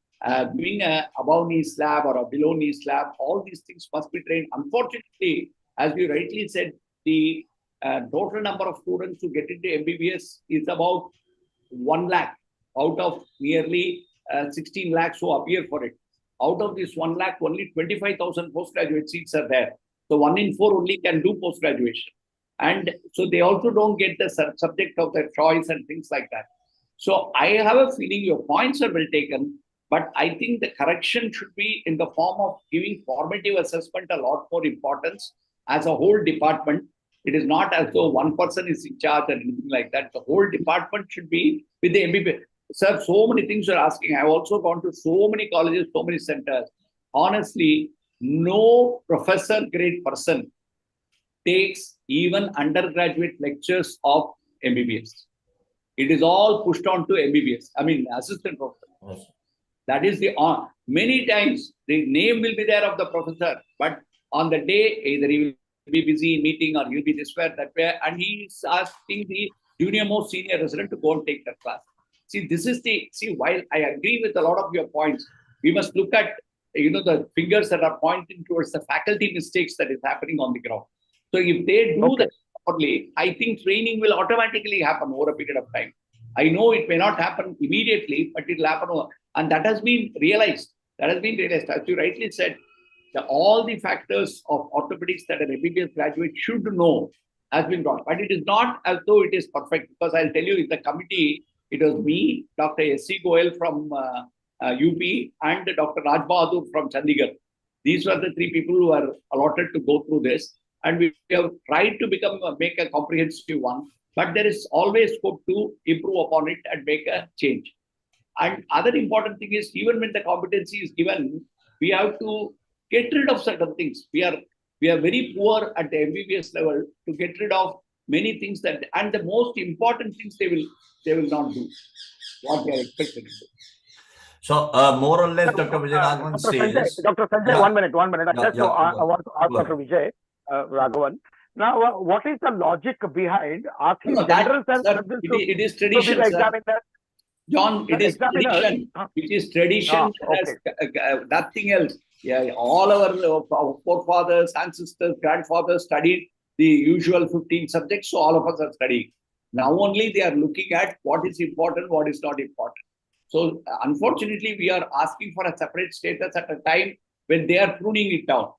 doing a above knee slab or a below knee slab, all these things must be trained. Unfortunately, as you rightly said, the total number of students who get into MBBS is about 1 lakh out of nearly 16 lakhs who appear for it. Out of this 1 lakh, only 25,000 postgraduate seats are there. So 1 in 4 only can do postgraduation. And so they also don't get the subject of their choice and things like that. So I have a feeling your points are well taken, but I think the correction should be in the form of giving formative assessment a lot more importance as a whole department. It is not as though one person is in charge and anything like that. The whole department should be with the MBBS. Sir, so many things you're asking. I've also gone to so many colleges, so many centers. Honestly, no professor grade person takes even undergraduate lectures of MBBS. It is all pushed on to MBBS. I mean, assistant professor. Yes. That is the many times the name will be there of the professor, but on the day, either he will be busy in meeting or he'll be this way, that way, and he is asking the junior most senior resident to go and take that class. See, this is while I agree with a lot of your points, we must look at, the fingers that are pointing towards the faculty mistakes that is happening on the ground. So if they do that properly, I think training will automatically happen over a period of time. I know it may not happen immediately, but it will happen over. And that has been realized. That has been realized. As you rightly said, all the factors of orthopedics that an MBBS graduate should know has been brought. But it is not as though it is perfect, because I'll tell you, in the committee, it was me, Dr. S.C. Goel from UP, and Dr. Raj Bahadur from Chandigarh. These were the three people who were allotted to go through this. And we have tried to make a comprehensive one. But there is always scope to improve upon it and make a change. And other important thing is, even when the competency is given, we have to get rid of certain things. We are very poor at the MBBS level to get rid of many things and the most important things they will not do what they are expected to do. So more or less, Dr. Vijay Raghavan says. Dr. Sanjay, Yeah. 1 minute. I want to ask Go Dr. Vijay Raghavan. Now, what is the logic behind asking general it is tradition, sir. John, it is tradition. It is tradition. Nothing else. Yeah, all our forefathers, ancestors, grandfathers studied the usual 15 subjects, so all of us are studying. Now only they are looking at what is important, what is not important. So unfortunately, we are asking for a separate status at a time when they are pruning it down.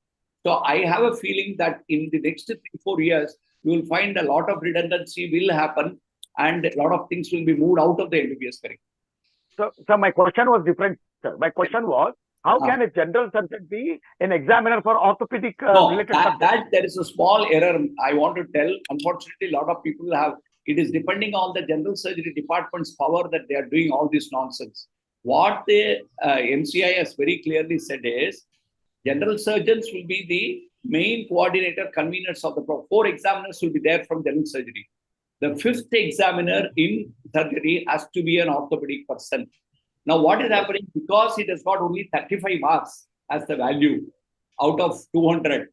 So I have a feeling that in the next 3-4 years, you will find a lot of redundancy will happen and a lot of things will be moved out of the MBBS curriculum. So my question was different, sir. My question was, how can a general surgeon be an examiner for orthopedic related subjects? There is a small error I want to tell. Unfortunately, a lot of people have, it is depending on the general surgery department's power that they are doing all this nonsense. What the MCI has very clearly said is, general surgeons will be the main coordinator, conveners of the 4 examiners will be there from general surgery. The 5th examiner in surgery has to be an orthopedic person. Now, what is happening, because it has got only 35 marks as the value out of 200.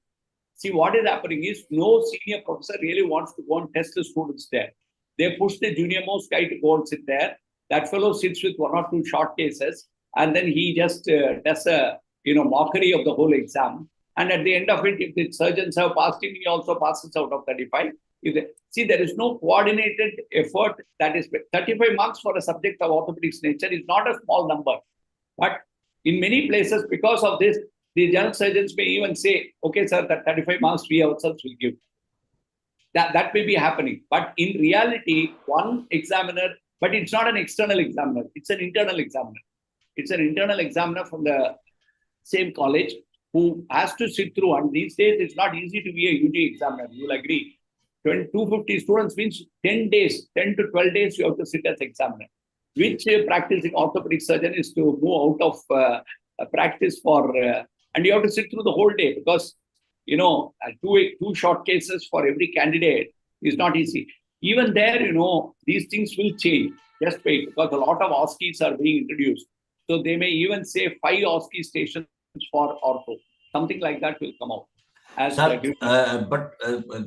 See, what is happening is, no senior professor really wants to go and test the students there. They push the junior most guy to go and sit there. That fellow sits with 1 or 2 short cases, and then he just does a mockery of the whole exam. And at the end of it, if the surgeons have passed him, he also passes out of 35. See, there is no coordinated effort. That is 35 marks for a subject of orthopedics nature is not a small number. But in many places, because of this, the general surgeons may even say, okay, sir, that 35 marks we ourselves will give. That may be happening. But in reality, one examiner, but it's not an external examiner. It's an internal examiner. It's an internal examiner from the same college who has to sit through. And these days, it's not easy to be a UG examiner. You will agree. 250 students means 10 to 12 days you have to sit as examiner. Which practicing orthopedic surgeon is to move out of practice for, and you have to sit through the whole day, because, two short cases for every candidate is not easy. Even there, these things will change. Just wait, because a lot of OSCEs are being introduced. So they may even say 5 OSCE stations for ortho. Something like that will come out. Sir, but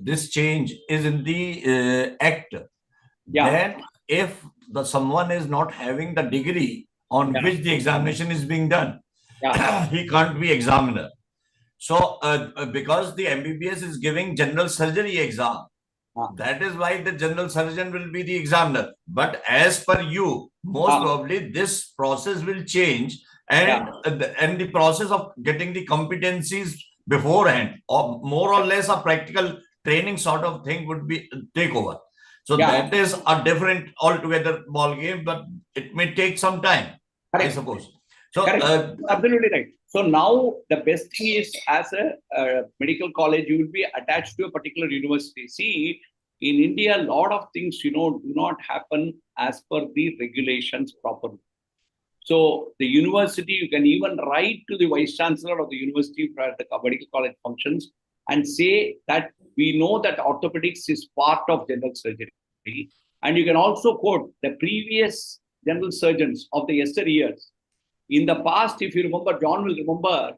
this change is in the act. Yeah. That if someone is not having the degree on which the examination is being done, he can't be examiner. So because the MBBS is giving general surgery exam, that is why the general surgeon will be the examiner. But as per you, most probably this process will change, and the process of getting the competencies beforehand, or more or less a practical training sort of thing would be take over. So that is a different altogether ball game, but it may take some time, I suppose. So absolutely right. So now the best thing is, as a medical college, you will be attached to a particular university. See, in India, a lot of things, do not happen as per the regulations properly. So the university, you can even write to the vice chancellor of the university where the medical college functions and say that we know that orthopedics is part of general surgery. And you can also quote the previous general surgeons of the yesteryears. In the past, if you remember, John will remember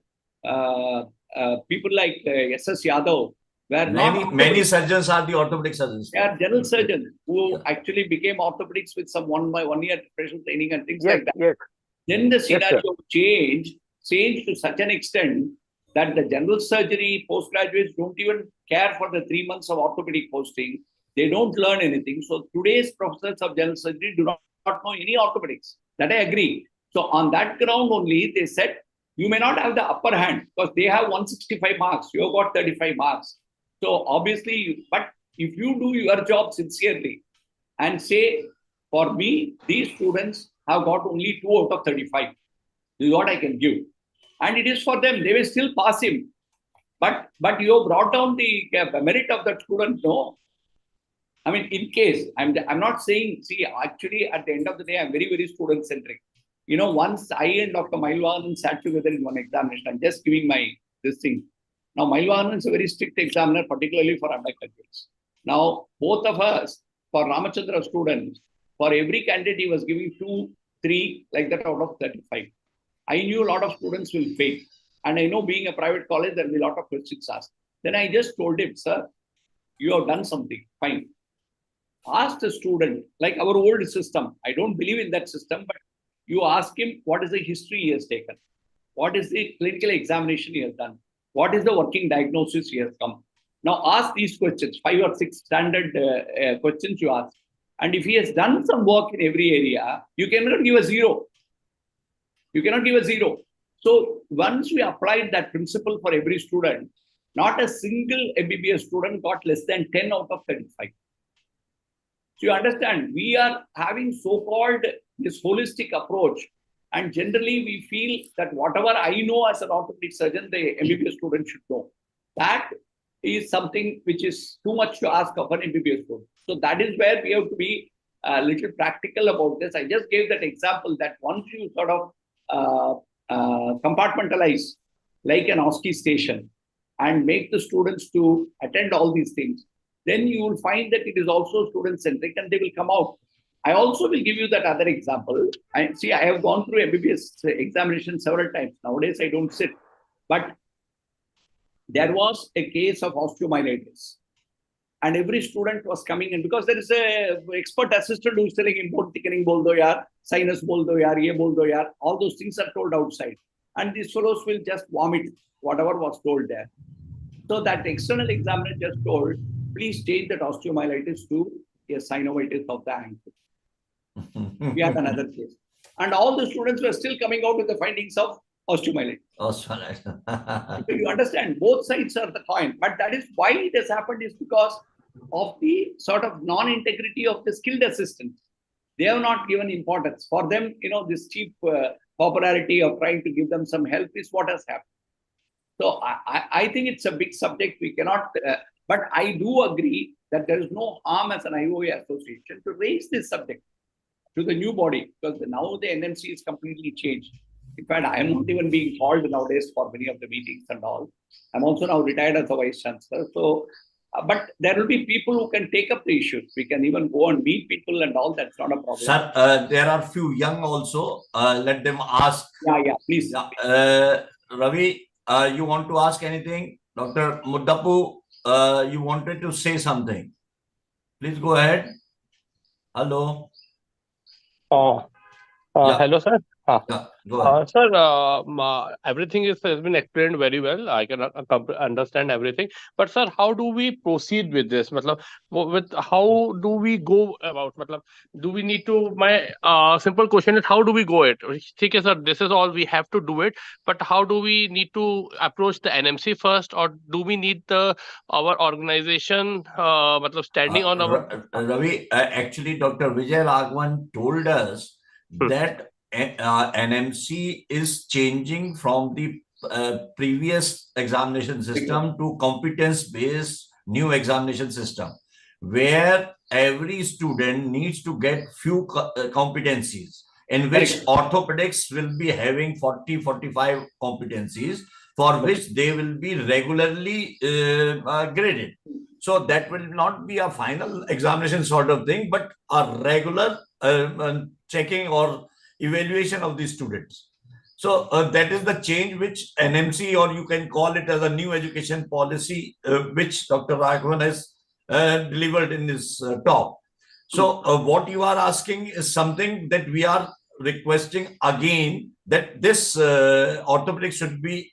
people like S.S. Yadav, where many surgeons are the orthopedic surgeons. They are general surgeons who actually became orthopedics with some 1 year professional training and things like that. Then the scenario changed to such an extent that the general surgery postgraduates don't even care for the 3 months of orthopedic posting. They don't learn anything. So today's professors of general surgery do not know any orthopedics. That I agree. So on that ground only, they said, you may not have the upper hand because they have 165 marks. You have got 35 marks. So obviously, but if you do your job sincerely and say, for me, these students have got only 2 out of 35. This is what I can give. And it is for them. They will still pass him. But you have brought down the merit of that student. No. I mean, in case, I'm not saying, see, actually, at the end of the day, I'm very, very student-centric. You know, once I and Dr. Mailwanan sat together in one examination, I'm just giving this thing. Now, Mailwanan is a very strict examiner, particularly for undergraduates. Now, both of us, for Ramachandra students, for every candidate, he was giving 2, 3, like that out of 35. I knew a lot of students will fail. And I know being a private college, there will be a lot of questions asked. Then I just told him, sir, you have done something, fine. Ask the student, like our old system. I don't believe in that system, but you ask him what is the history he has taken, what is the clinical examination he has done, what is the working diagnosis he has come. Now ask these questions, 5 or 6 standard questions you ask. And if he has done some work in every area, you cannot give a 0. You cannot give a 0. So once we applied that principle for every student, not a single MBBS student got less than 10 out of 35. So you understand, we are having so-called this holistic approach. And generally, we feel that whatever I know as an orthopedic surgeon, the MBBS student should know. That is something which is too much to ask of an MBBS student. So that is where we have to be a little practical about this. I just gave that example that once you sort of compartmentalize like an OSCE station and make the students to attend all these things, then you will find that it is also student-centric and they will come out. I also will give you that other example. I have gone through MBBS examination several times. Nowadays, I don't sit. But there was a case of osteomyelitis. And every student was coming in because there is a expert assistant who is telling him, bone thickening bol do yaar, sinus bol do yaar, ye bol do yaar. All those things are told outside. And these fellows will just vomit whatever was told there. So that external examiner just told, please change that osteomyelitis to a synovitis of the ankle. We had another case. And all the students were still coming out with the findings of osteomyelitis. So you understand, both sides are the coin. But that is why it has happened is because of the sort of non-integrity of the skilled assistants. They have not given importance. For them, you know, this cheap popularity of trying to give them some help is what has happened. So I think it's a big subject. We cannot, but I do agree that there is no harm as an IOA association to raise this subject to the new body, because now the NMC is completely changed. In fact, I am not even being called nowadays for many of the meetings and all. I'm also now retired as a vice chancellor. So, but there will be people who can take up the issues. We can even go and meet people and all. That's not a problem. Sir, there are few young also. Let them ask. Yeah, please. Ravi, you want to ask anything? Dr. Muddapu, you wanted to say something. Please go ahead. Hello. Hello, sir. Yeah, go ahead. Sir, everything has been explained very well. I can understand everything. But sir, how do we proceed with this? How do we go about? Do we need to? My simple question is, how do we go it? Okay, sir, this is all we have to do it. But how do we need to approach the NMC first, or do we need our organization standing on our? Ravi, actually, Dr. Vijay Raghavan told us that NMC is changing from the previous examination system to competence-based new examination system, where every student needs to get few competencies, in which orthopedics will be having 40-45 competencies, for which they will be regularly graded. So that will not be a final examination sort of thing, but a regular checking or evaluation of the students. So that is the change which NMC, or you can call it as a new education policy, which Dr. Raghavan has delivered in his talk. So what you are asking is something that we are requesting again, that this orthopedics should be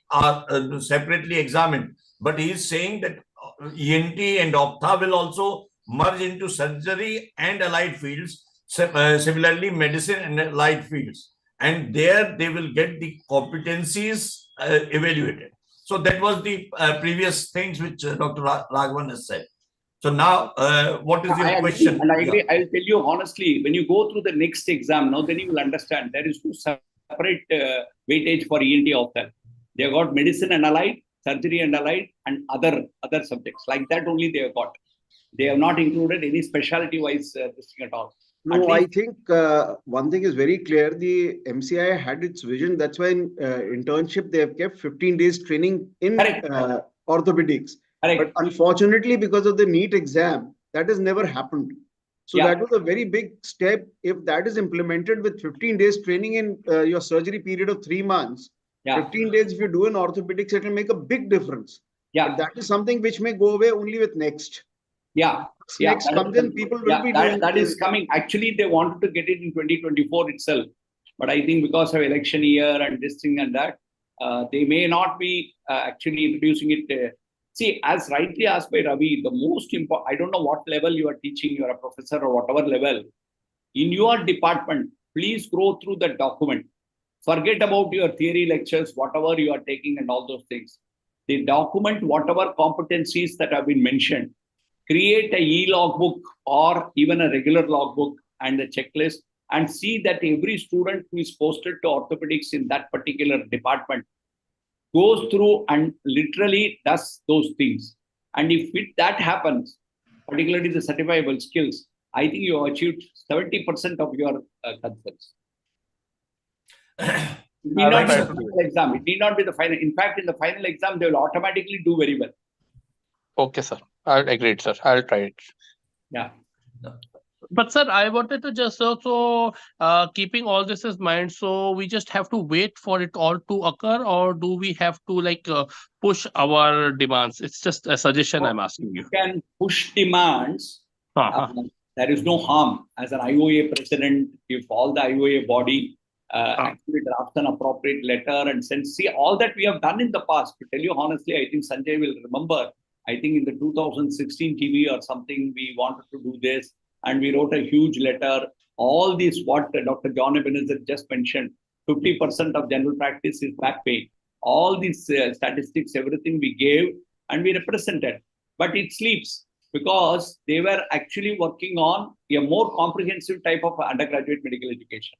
separately examined. But he is saying that ENT and Optha will also merge into surgery and allied fields. Similarly, medicine and allied fields. And there they will get the competencies evaluated. So that was the previous things which Dr. Raghavan has said. So now, what is your question? And I agree. I'll tell you honestly, when you go through the next exam, now then you will understand there is no separate weightage for ENT Optha. They have got medicine and allied, surgery and allied, and other subjects. Like that only they have got. They have not included any specialty-wise this thing at all. No, I think one thing is very clear. The MCI had its vision. That's why in internship, they have kept 15 days training in orthopedics. Correct. But unfortunately, because of the NEET exam, that has never happened. So that was a very big step. If that is implemented with 15 days training in your surgery period of 3 months, 15 days if you do in orthopedics, it will make a big difference. But that is something which may go away only with next. Next comes in, people will be doing that is coming. Actually, they wanted to get it in 2024 itself. But I think because of election year and this thing and that, they may not be actually introducing it. See, as rightly asked by Ravi, the most important, I don't know what level you are teaching, you are a professor or whatever level. In your department, please go through the document. Forget about your theory lectures, whatever you are taking and all those things. The document, whatever competencies that have been mentioned, create a e-logbook or even a regular logbook and a checklist, and see that every student who is posted to orthopedics in that particular department goes through and literally does those things. And if that happens, particularly the certifiable skills, I think you have achieved 70% of your concerns. It need not be the final exam. It need not be the final. In fact, in the final exam, they will automatically do very well. Okay, sir. I'll agree, sir. I'll try it. Yeah. But sir, I wanted to just also keeping all this in mind, so we just have to wait for it all to occur, or do we have to push our demands? It's just a suggestion I'm asking you. You can push demands. There is no harm. As an IOA president, if all the IOA body actually drafts an appropriate letter and sends, see all that we have done in the past. To tell you honestly, I think Sanjay will remember. I think in the 2016 TV or something, we wanted to do this. And we wrote a huge letter. All these, what Dr. John Ebenezer just mentioned, 50% of general practice is back pain. All these statistics, everything we gave and we represented. But it sleeps because they were actually working on a more comprehensive type of undergraduate medical education.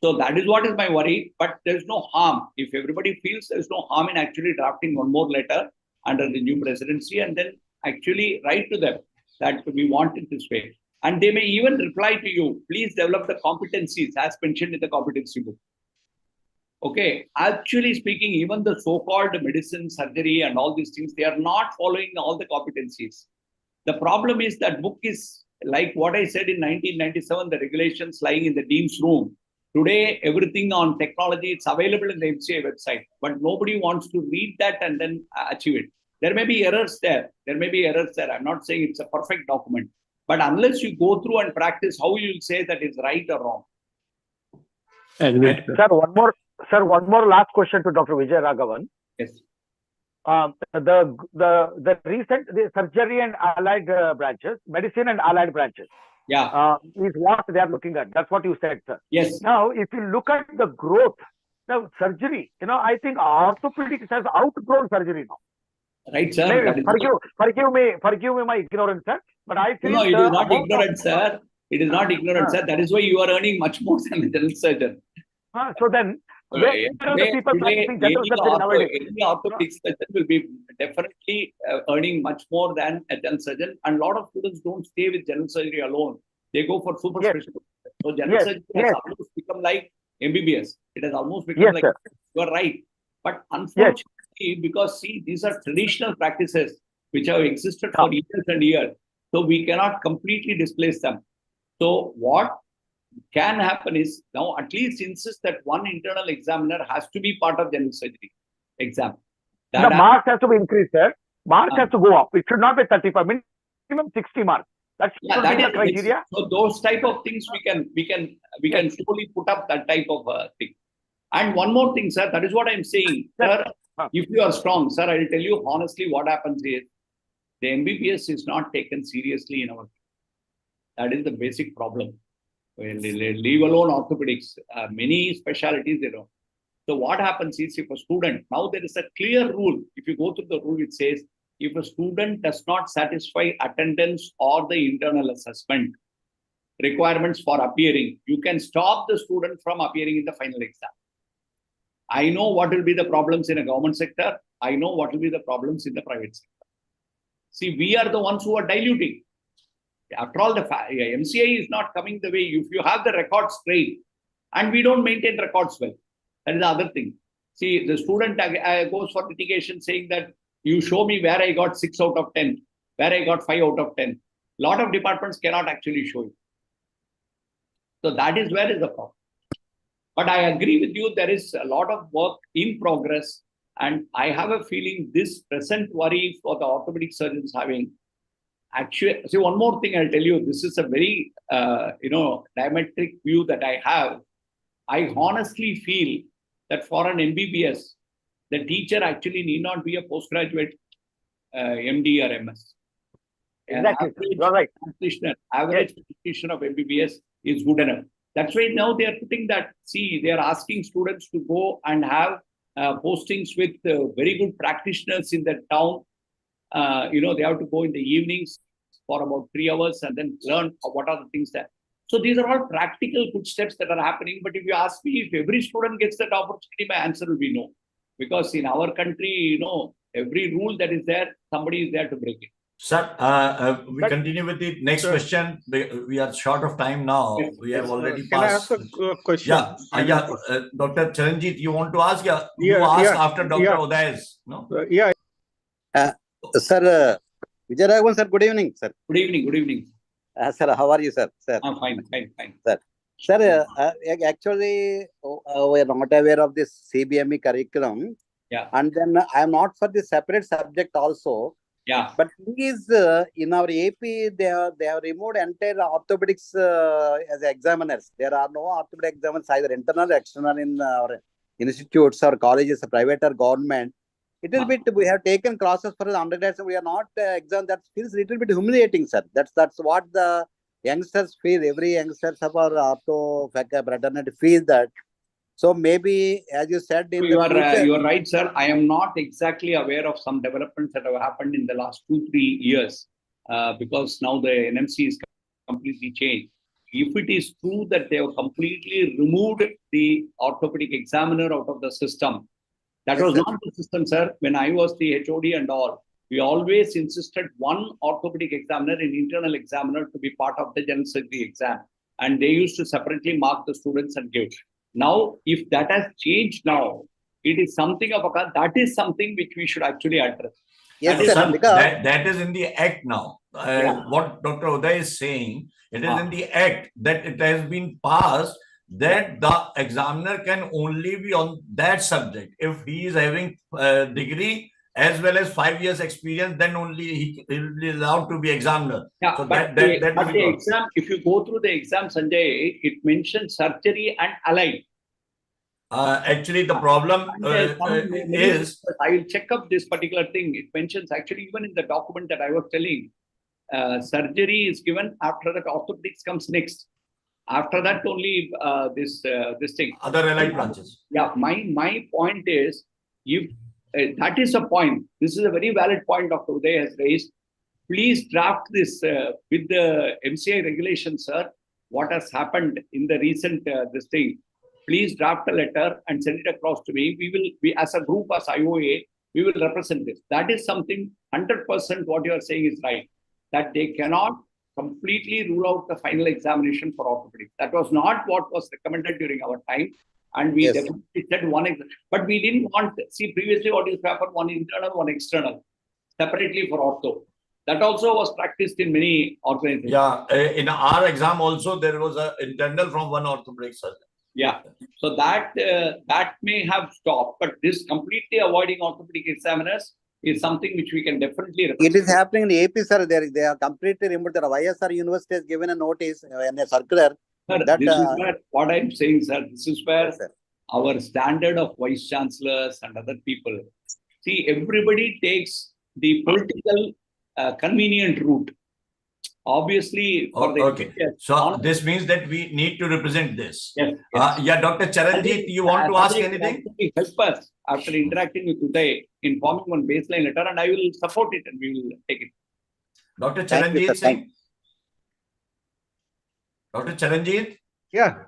So that is what is my worry. But there's no harm. If everybody feels there's no harm in actually drafting one more letter under the new presidency and then actually write to them that we want it this way. And they may even reply to you, please develop the competencies as mentioned in the competency book. Okay, actually speaking, even the so-called medicine, surgery and all these things, they are not following all the competencies. The problem is that book is like what I said in 1997, the regulations lying in the dean's room. Today, everything on technology, it's available in the MCA website, but nobody wants to read that and then achieve it. There may be errors there. I'm not saying it's a perfect document. But unless you go through and practice, how you will say that is right or wrong? Sir, one more last question to Dr. Vijay Raghavan. Yes. The recent surgery and allied branches, medicine and allied branches. Is what they are looking at. That's what you said, sir. Yes. Now, if you look at the growth, now surgery, I think orthopedics has outgrown surgery now. Right, sir. Forgive me my ignorance, sir. But I think it is not ignorant, sir. It is not ignorant, sir. That is why you are earning much more than a general surgeon. So then, where are the people practicing general surgery nowadays? Any orthopedic surgeon will be definitely earning much more than a general surgeon. And a lot of students don't stay with general surgery alone. They go for super specialty. So general surgery has almost become like MBBS. It has almost become like, you are right. But unfortunately, because see, these are traditional practices which have existed for years and years. So we cannot completely displace them. So what can happen is now at least insist that one internal examiner has to be part of general surgery exam. The marks has to be increased, sir. Marks has to go up. It should not be 35, minimum 60 marks. That is the criteria. So those type of things we can slowly put up that type of thing. And one more thing, sir, that is what I'm saying. Sir, if you are strong, sir, I will tell you honestly what happens is The MBBS is not taken seriously in our. That is the basic problem. Well, leave alone orthopedics, many specialties, So what happens is if a student, now there is a clear rule. If you go through the rule, it says, if a student does not satisfy attendance or the internal assessment requirements for appearing, you can stop the student from appearing in the final exam. I know what will be the problems in a government sector. I know what will be the problems in the private sector. See, we are the ones who are diluting. After all, the MCI is not coming the way. If you have the records straight, and we don't maintain records well, that is the other thing. See, the student goes for litigation saying that you show me where I got 6 out of 10, where I got 5 out of 10. A lot of departments cannot actually show you. So that is where is the problem. But I agree with you, there is a lot of work in progress. And I have a feeling this present worry for the orthopedic surgeons having, actually, see, one more thing I'll tell you, this is a very, diametric view that I have. I honestly feel that for an MBBS, the teacher actually need not be a postgraduate MD or MS. Exactly. You're right. Average practitioner of MBBS is good enough. That's why now they are putting that, see, they are asking students to go and have postings with very good practitioners in the town. They have to go in the evenings for about 3 hours and then learn what are the things that. So these are all practical good steps that are happening. But if you ask me if every student gets that opportunity, my answer will be no. Because in our country, every rule that is there, somebody is there to break it. Sir, we continue with the next question. We are short of time now. Yes, we have already Can passed. I ask a question? Dr. Charanjit, you want to ask? You ask after Dr. Uday's, no? Sir, Vijay sir, good evening, sir. Good evening. Sir, how are you, sir? I'm fine. Sir, actually, we are not aware of this CBME curriculum. Yeah. And then I am not for the separate subject also. Yeah. But thing is, in our AP, they have removed entire orthopedics as examiners. There are no orthopedic examiners, either internal or external, in our institutes or colleges, private or government. Little bit, we have taken classes for the undergrads, and we are not exam. That feels a little bit humiliating, sir. That's what the youngsters feel. Every youngsters of our ortho fraternity feel that. So maybe, as you said, you are right, sir. I am not exactly aware of some developments that have happened in the last 2-3 years, because now the NMC is completely changed. If it is true that they have completely removed the orthopedic examiner out of the system, that was not the system, sir. When I was the HOD and all, we always insisted one orthopedic examiner and internal examiner to be part of the general surgery exam. And they used to separately mark the students and give. Now, if that has changed now, it is something of a, that is something which we should actually address. Yes, that is in the act now. What Dr. Uday is saying, it is in the act that it has been passed that the examiner can only be on that subject. If he is having a degree as well as 5 years experience, then only he will be allowed to be examiner. Yeah, so but the exam, if you go through the exam, Sanjay, it mentions surgery and allied. Actually, the problem is... I will check up this particular thing. It mentions actually even in the document that I was telling, surgery is given, after that orthopedics comes next. After that only this thing. Other allied branches. Yeah, my point is, if that is a point, this is a very valid point Dr. Uday has raised. Please draft this with the MCI regulations, sir. What has happened in the recent this thing? Please draft a letter and send it across to me. We as a group, as IOA, we will represent this. That is something 100% what you are saying is right. That they cannot completely rule out the final examination for orthopedics. That was not what was recommended during our time. And we definitely said one exam. But we didn't want, see, previously what used to happen, one internal, one external, separately for ortho. That also was practiced in many organizations. Yeah, in our exam also, there was an internal from one orthopedic surgeon. Yeah, so that may have stopped, but this completely avoiding orthopedic examiners is something which we can definitely represent. It is happening in AP, sir. They are completely removed. The YSR University has given a notice and a circular. Sir, that, this is where, what I'm saying, sir, this is where our standard of vice chancellors and other people, see, everybody takes the political convenient route. Obviously, for the okay. So this means that we need to represent this. Yes, yes. Yeah, Dr. Charanjit, you want to ask anything? Help us after interacting with Uday in forming one baseline letter, and I will support it and we will take it. Dr. Charanjit Singh. Dr. Charanjit? Yeah.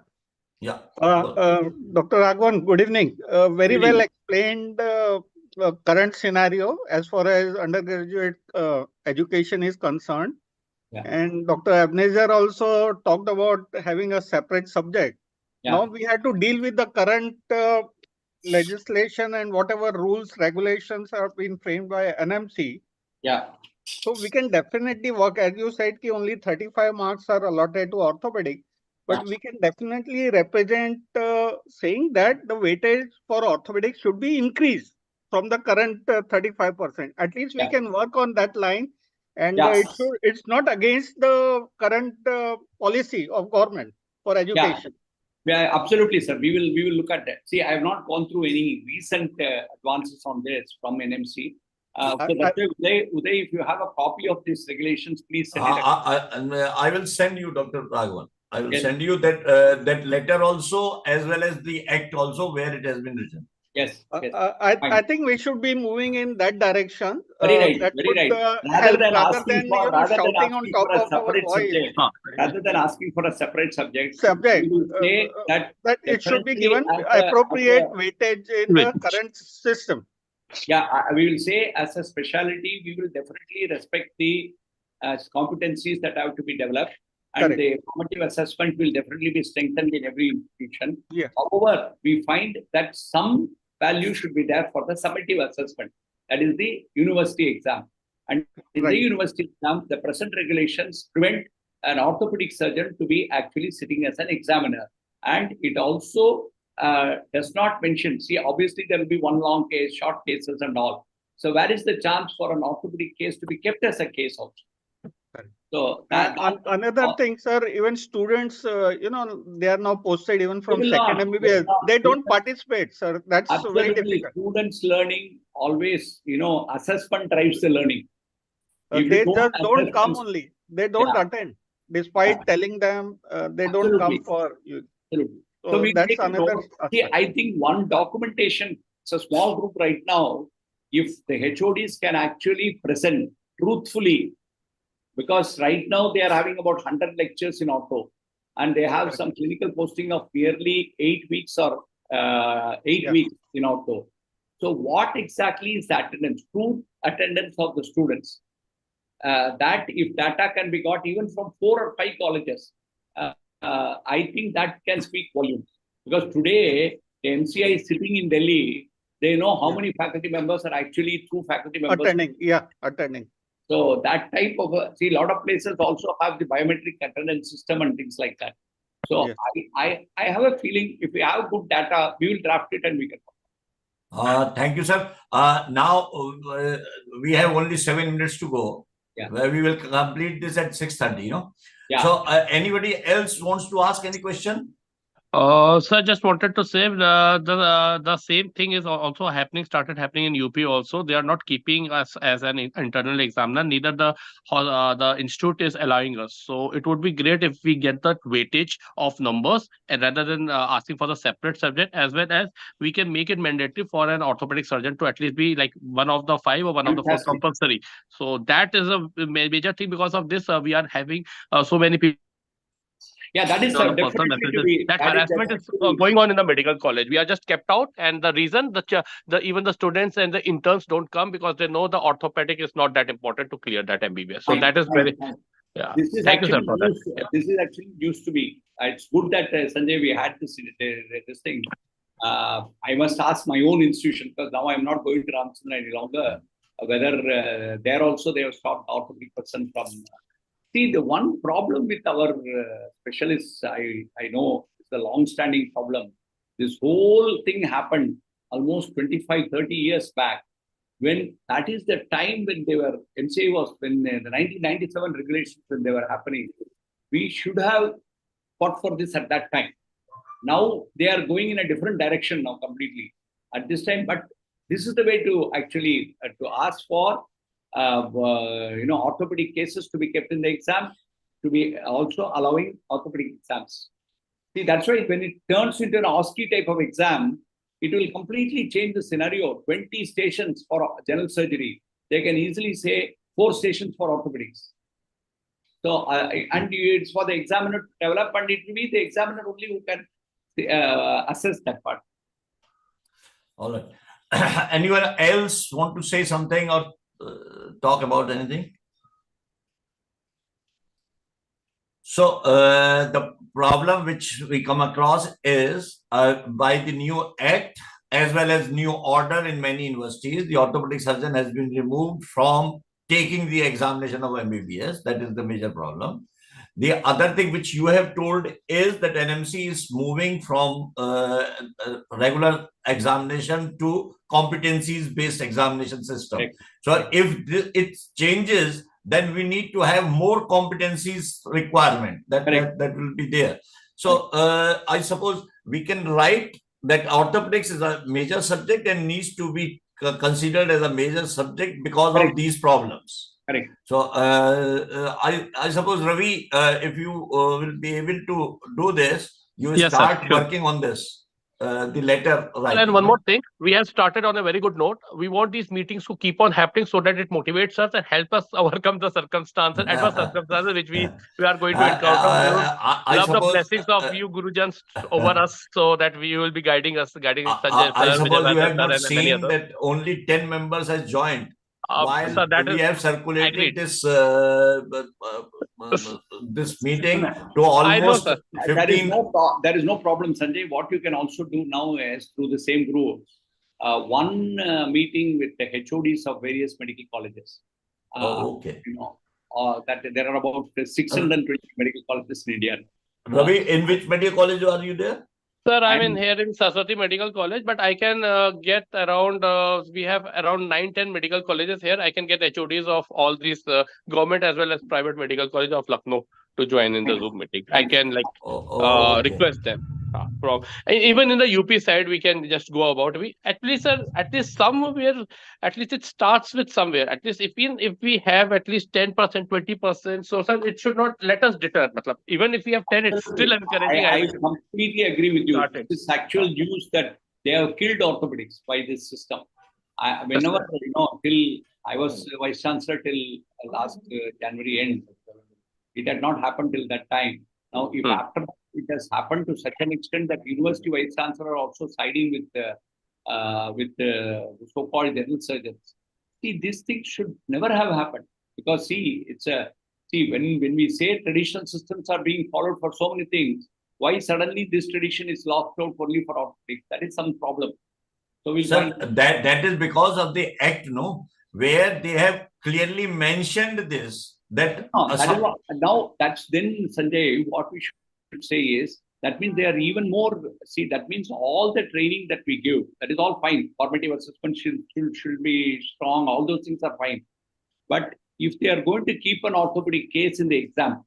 Yeah. Dr. Raghavan, good evening. Very well explained current scenario as far as undergraduate education is concerned. Yeah. And Dr. Abnezer also talked about having a separate subject. Yeah. Now we have to deal with the current legislation and whatever rules, regulations have been framed by NMC. Yeah. So we can definitely work, as you said, ki only 35 marks are allotted to orthopedic, but we can definitely represent saying that the weightage for orthopedics should be increased from the current 35%. At least we can work on that line, and it's not against the current policy of government for education. Yeah, absolutely, sir. We will look at that. See, I have not gone through any recent advances on this from NMC. So that's why, Uday, if you have a copy of these regulations, please send it. I will send you, Dr. Raghavan. I will send you that that letter also, as well as the act also, where it has been written. Yes. I think we should be moving in that direction. Very right. Very right. Rather than shouting on top of our voice. Rather than asking for a separate subject, we will say that it should be given appropriate weightage in the current system. Yeah, we will say as a specialty, we will definitely respect the competencies that have to be developed, and the formative assessment will definitely be strengthened in every institution. Yeah. However, we find that some value should be there for the summative assessment, that is the university exam. And in the university exam, the present regulations prevent an orthopedic surgeon to be actually sitting as an examiner. And it also does not mention, see, obviously there will be one long case, short cases and all. So where is the chance for an orthopedic case to be kept as a case also? So another thing, sir, even students, they are now posted even from second MBBS. They don't participate, sir. That's very difficult. Students learning always, assessment drives the learning. They just don't come only. They don't attend, despite telling them they don't come for you. Absolutely. So we that's another. See, I think one documentation, it's a small group right now, if the HODs can actually present truthfully, because right now they are having about 100 lectures in ortho, and they have some clinical posting of nearly 8 weeks or 8 weeks in ortho. So what exactly is the attendance? True attendance of the students. That if data can be got even from 4 or 5 colleges, I think that can speak volumes. Because today, the MCI is sitting in Delhi, they know how many faculty members are actually true faculty members. Attending. So that type of, see, a lot of places also have the biometric attendance system and things like that. So I have a feeling if we have good data, we will draft it and we can. Thank you, sir. Now we have only 7 minutes to go. Where we will complete this at 6:30. So anybody else wants to ask any question? Sir, just wanted to say the same thing is also started happening in UP also. They are not keeping us as an internal examiner. Neither the institute is allowing us. So it would be great if we get that weightage of numbers, and rather than asking for the separate subject, as well as we can make it mandatory for an orthopedic surgeon to at least be like one of the 5 or one of the 4 compulsory. So that is a major thing. Because of this, we are having so many people. Yeah, that is definitely that harassment is going on in the medical college. We are just kept out, and the reason even the students and the interns don't come because they know the orthopedic is not that important to clear that MBBS. So that is very Thank you, sir, for that. This is actually used to be. It's good that Sanjay, we had this thing. I must ask my own institution, because now I'm not going to Ramchandra any longer, whether there also they have stopped orthopedic person from. See, the one problem with our specialists, I know it's a long-standing problem. This whole thing happened almost 25, 30 years back, when that is the time when they were, MCA was, when the 1997 regulations, when they were happening, we should have fought for this at that time. Now they are going in a different direction now completely at this time, but this is the way to actually to ask for orthopedic cases to be kept in the exam, to be also allowing orthopedic exams. See, that's why when it turns into an OSCE type of exam, it will completely change the scenario. 20 stations for general surgery. They can easily say 4 stations for orthopedics. So, and it's for the examiner to develop, and it will be the examiner only who can assess that part. All right. Anyone else want to say something or talk about anything? So the problem which we come across is by the new act as well as new order in many universities, the orthopedic surgeon has been removed from taking the examination of MBBS. That is the major problem. The other thing which you have told is that NMC is moving from regular examination to competencies-based examination system. Right. So if it changes, then we need to have more competencies requirement that will be there. So I suppose we can write that orthopedics is a major subject and needs to be considered as a major subject because of these problems. Correct. So I suppose, Ravi, if you will be able to do this, you will start working on this. The letter writing. And one more thing, we have started on a very good note. We want these meetings to keep on happening so that it motivates us and help us overcome the circumstances, adverse circumstances which we are going to encounter. I love the blessings of you, Gurujans, over us, so that we will be guiding Sanjay. I suppose you have not seen that only 10 members has joined. While so we have circulated this this meeting to almost 15. There is no problem, Sanjay. What you can also do now is through the same group, one meeting with the HODs of various medical colleges. Okay. That there are about 620 medical colleges in India. Ravi, in which medical college are you there? Sir, I'm in here in Saraswati Medical College, but I can get around, we have around 9-10 medical colleges here. I can get HODs of all these government as well as private medical college of Lucknow to join in the Zoom meeting. I can request them. Even in the UP side, we can just go about. At least somewhere, at least it starts with somewhere. At least if we have at least 10%, 20%, so sir, it should not let us deter. Even if we have 10, it's still encouraging. I completely agree with you. This actual news that they have killed orthopedics by this system. Whenever till I was vice chancellor till last January end, it had not happened till that time. Now, if after it has happened to such an extent that university vice chancellor are also siding with the so-called general surgeons. See, this thing should never have happened, because when we say traditional systems are being followed for so many things, why suddenly this tradition is locked out only for orthopedics? That is some problem. So sir, that is because of the act, where they have clearly mentioned this. Now that's then, Sanjay, what we should say is, that means they are even more, that means all the training that we give, that is all fine. Formative assessment should be strong, all those things are fine. But if they are going to keep an orthopedic case in the exam,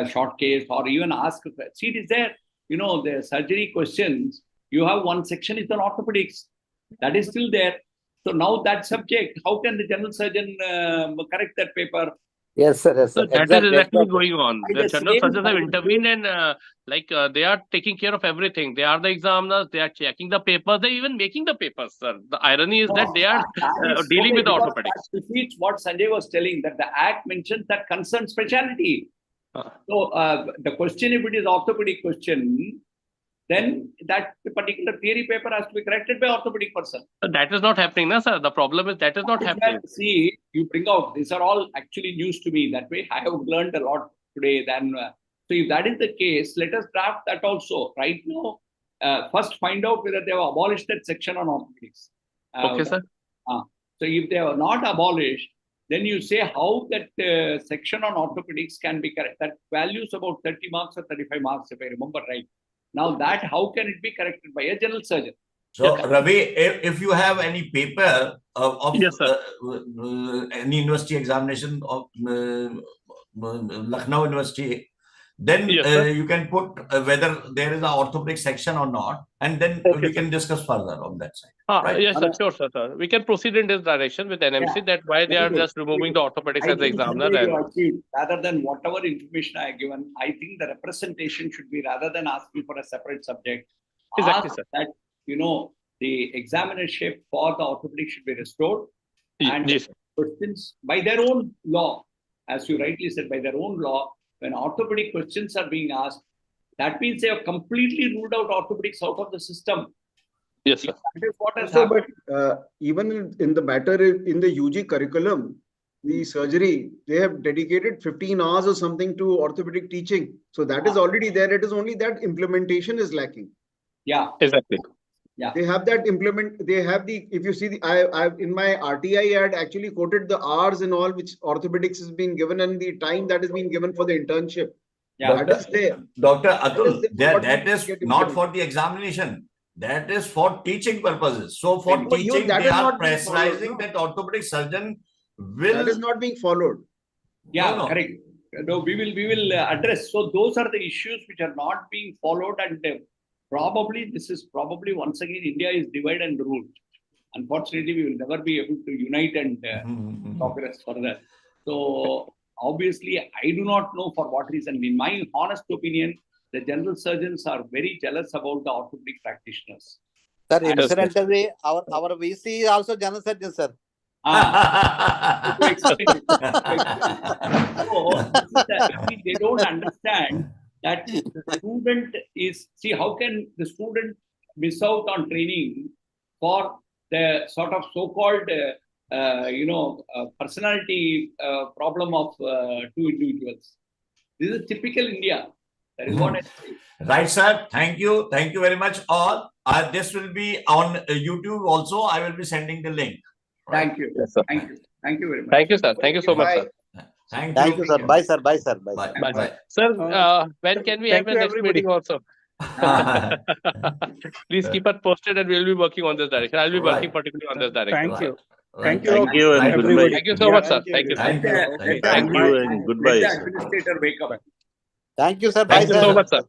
short case, or even ask, see, it is there, the surgery questions, you have one section is on orthopedics, that is still there. So now that subject, how can the general surgeon correct that paper? Yes, sir. Yes, sir. So that is exactly going on. The general surgeons have intervened and they are taking care of everything. They are the examiners. They are checking the papers. They are even making the papers, sir. The irony is that they are dealing with orthopedics. That repeats what Sanjay was telling, that the Act mentions that concerned specialty. So the question, if it is orthopedic question, then that particular theory paper has to be corrected by orthopedic person. That is not happening, sir. The problem is that is not happening. See, you bring out, these are all actually news to me. That way, I have learned a lot today. So if that is the case, let us draft that also. Right now, first find out whether they have abolished that section on orthopedics. Okay, sir. So if they are not abolished, then you say how that section on orthopedics can be corrected. That values about 30 marks or 35 marks, if I remember right. Now how can it be corrected by a general surgeon? So Ravi, if you have any paper of yes, any university examination of Lucknow University, then Yes, sir. you can put whether there is an orthopedic section or not, and then Okay, we sir. can discuss further on that side. Right. Yes, sir. Sure, sir. We can proceed in this direction with NMC, that why they are Very good. just removing the orthopedics I as the think examiner. Sanjay, you And achieved, rather than whatever information I have given, I think the representation should be, rather than asking for a separate subject, exactly, ask sir. that, the examinership for the orthopedic should be restored, and Yes, sir. questions by their own law, as you rightly said, by their own law, when orthopedic questions are being asked, that means they have completely ruled out orthopedics out of the system. Yes, sir. That is what has Also, happened. but even in the matter in the UG curriculum, the surgery, they have dedicated 15 hours or something to orthopedic teaching. So that is already there. It is only that implementation is lacking. Yeah. Exactly. Yeah. They have that they have if you see I in my RTI had actually quoted the hours and all which orthopedics has been given and the time that has been given for the internship. Yeah. That is there. Dr. Atul, What that needs is to get not implemented. for the examination. That is for teaching purposes. So for But teaching, that they is are not being followed, pressurizing no? that orthopedic surgeon will. That is not being followed. Yeah, No. correct. No, we will address. So those are the issues which are not being followed, and probably this is once again India is divide and rule. Unfortunately, we will never be able to unite and progress further. So obviously, I do not know for what reason. In my honest opinion, the general surgeons are very jealous about the orthopedic practitioners. Sir, And- incidentally, our VC is also general surgeon, sir. To explain it. So they don't understand that the student is, see, how can the student miss out on training for the sort of so-called, personality problem of two individuals. This is typical India. That is what I say. Right, sir. Thank you. Thank you very much, all. This will be on YouTube also. I will be sending the link. Right. Thank you. Yes, sir. Thank you. Thank you very much. Thank you, sir. Thank you so much, sir. Thank you, sir. Bye, sir. Bye, sir. Bye. Bye. Bye. Bye. Sir, when can we have Thank a you, next everybody. meeting also? Please keep us posted, and we'll be working on this direction. I'll be working Right. particularly on this direction. Thank you. Right. Thank you. Thank you and Right. goodbye. Thank you so much, sir. Thank you. Thank you. Let the Thank you and goodbye, Let the sir. administrator wake up. Thank you, sir. Bye, Thank you sir. so much, sir.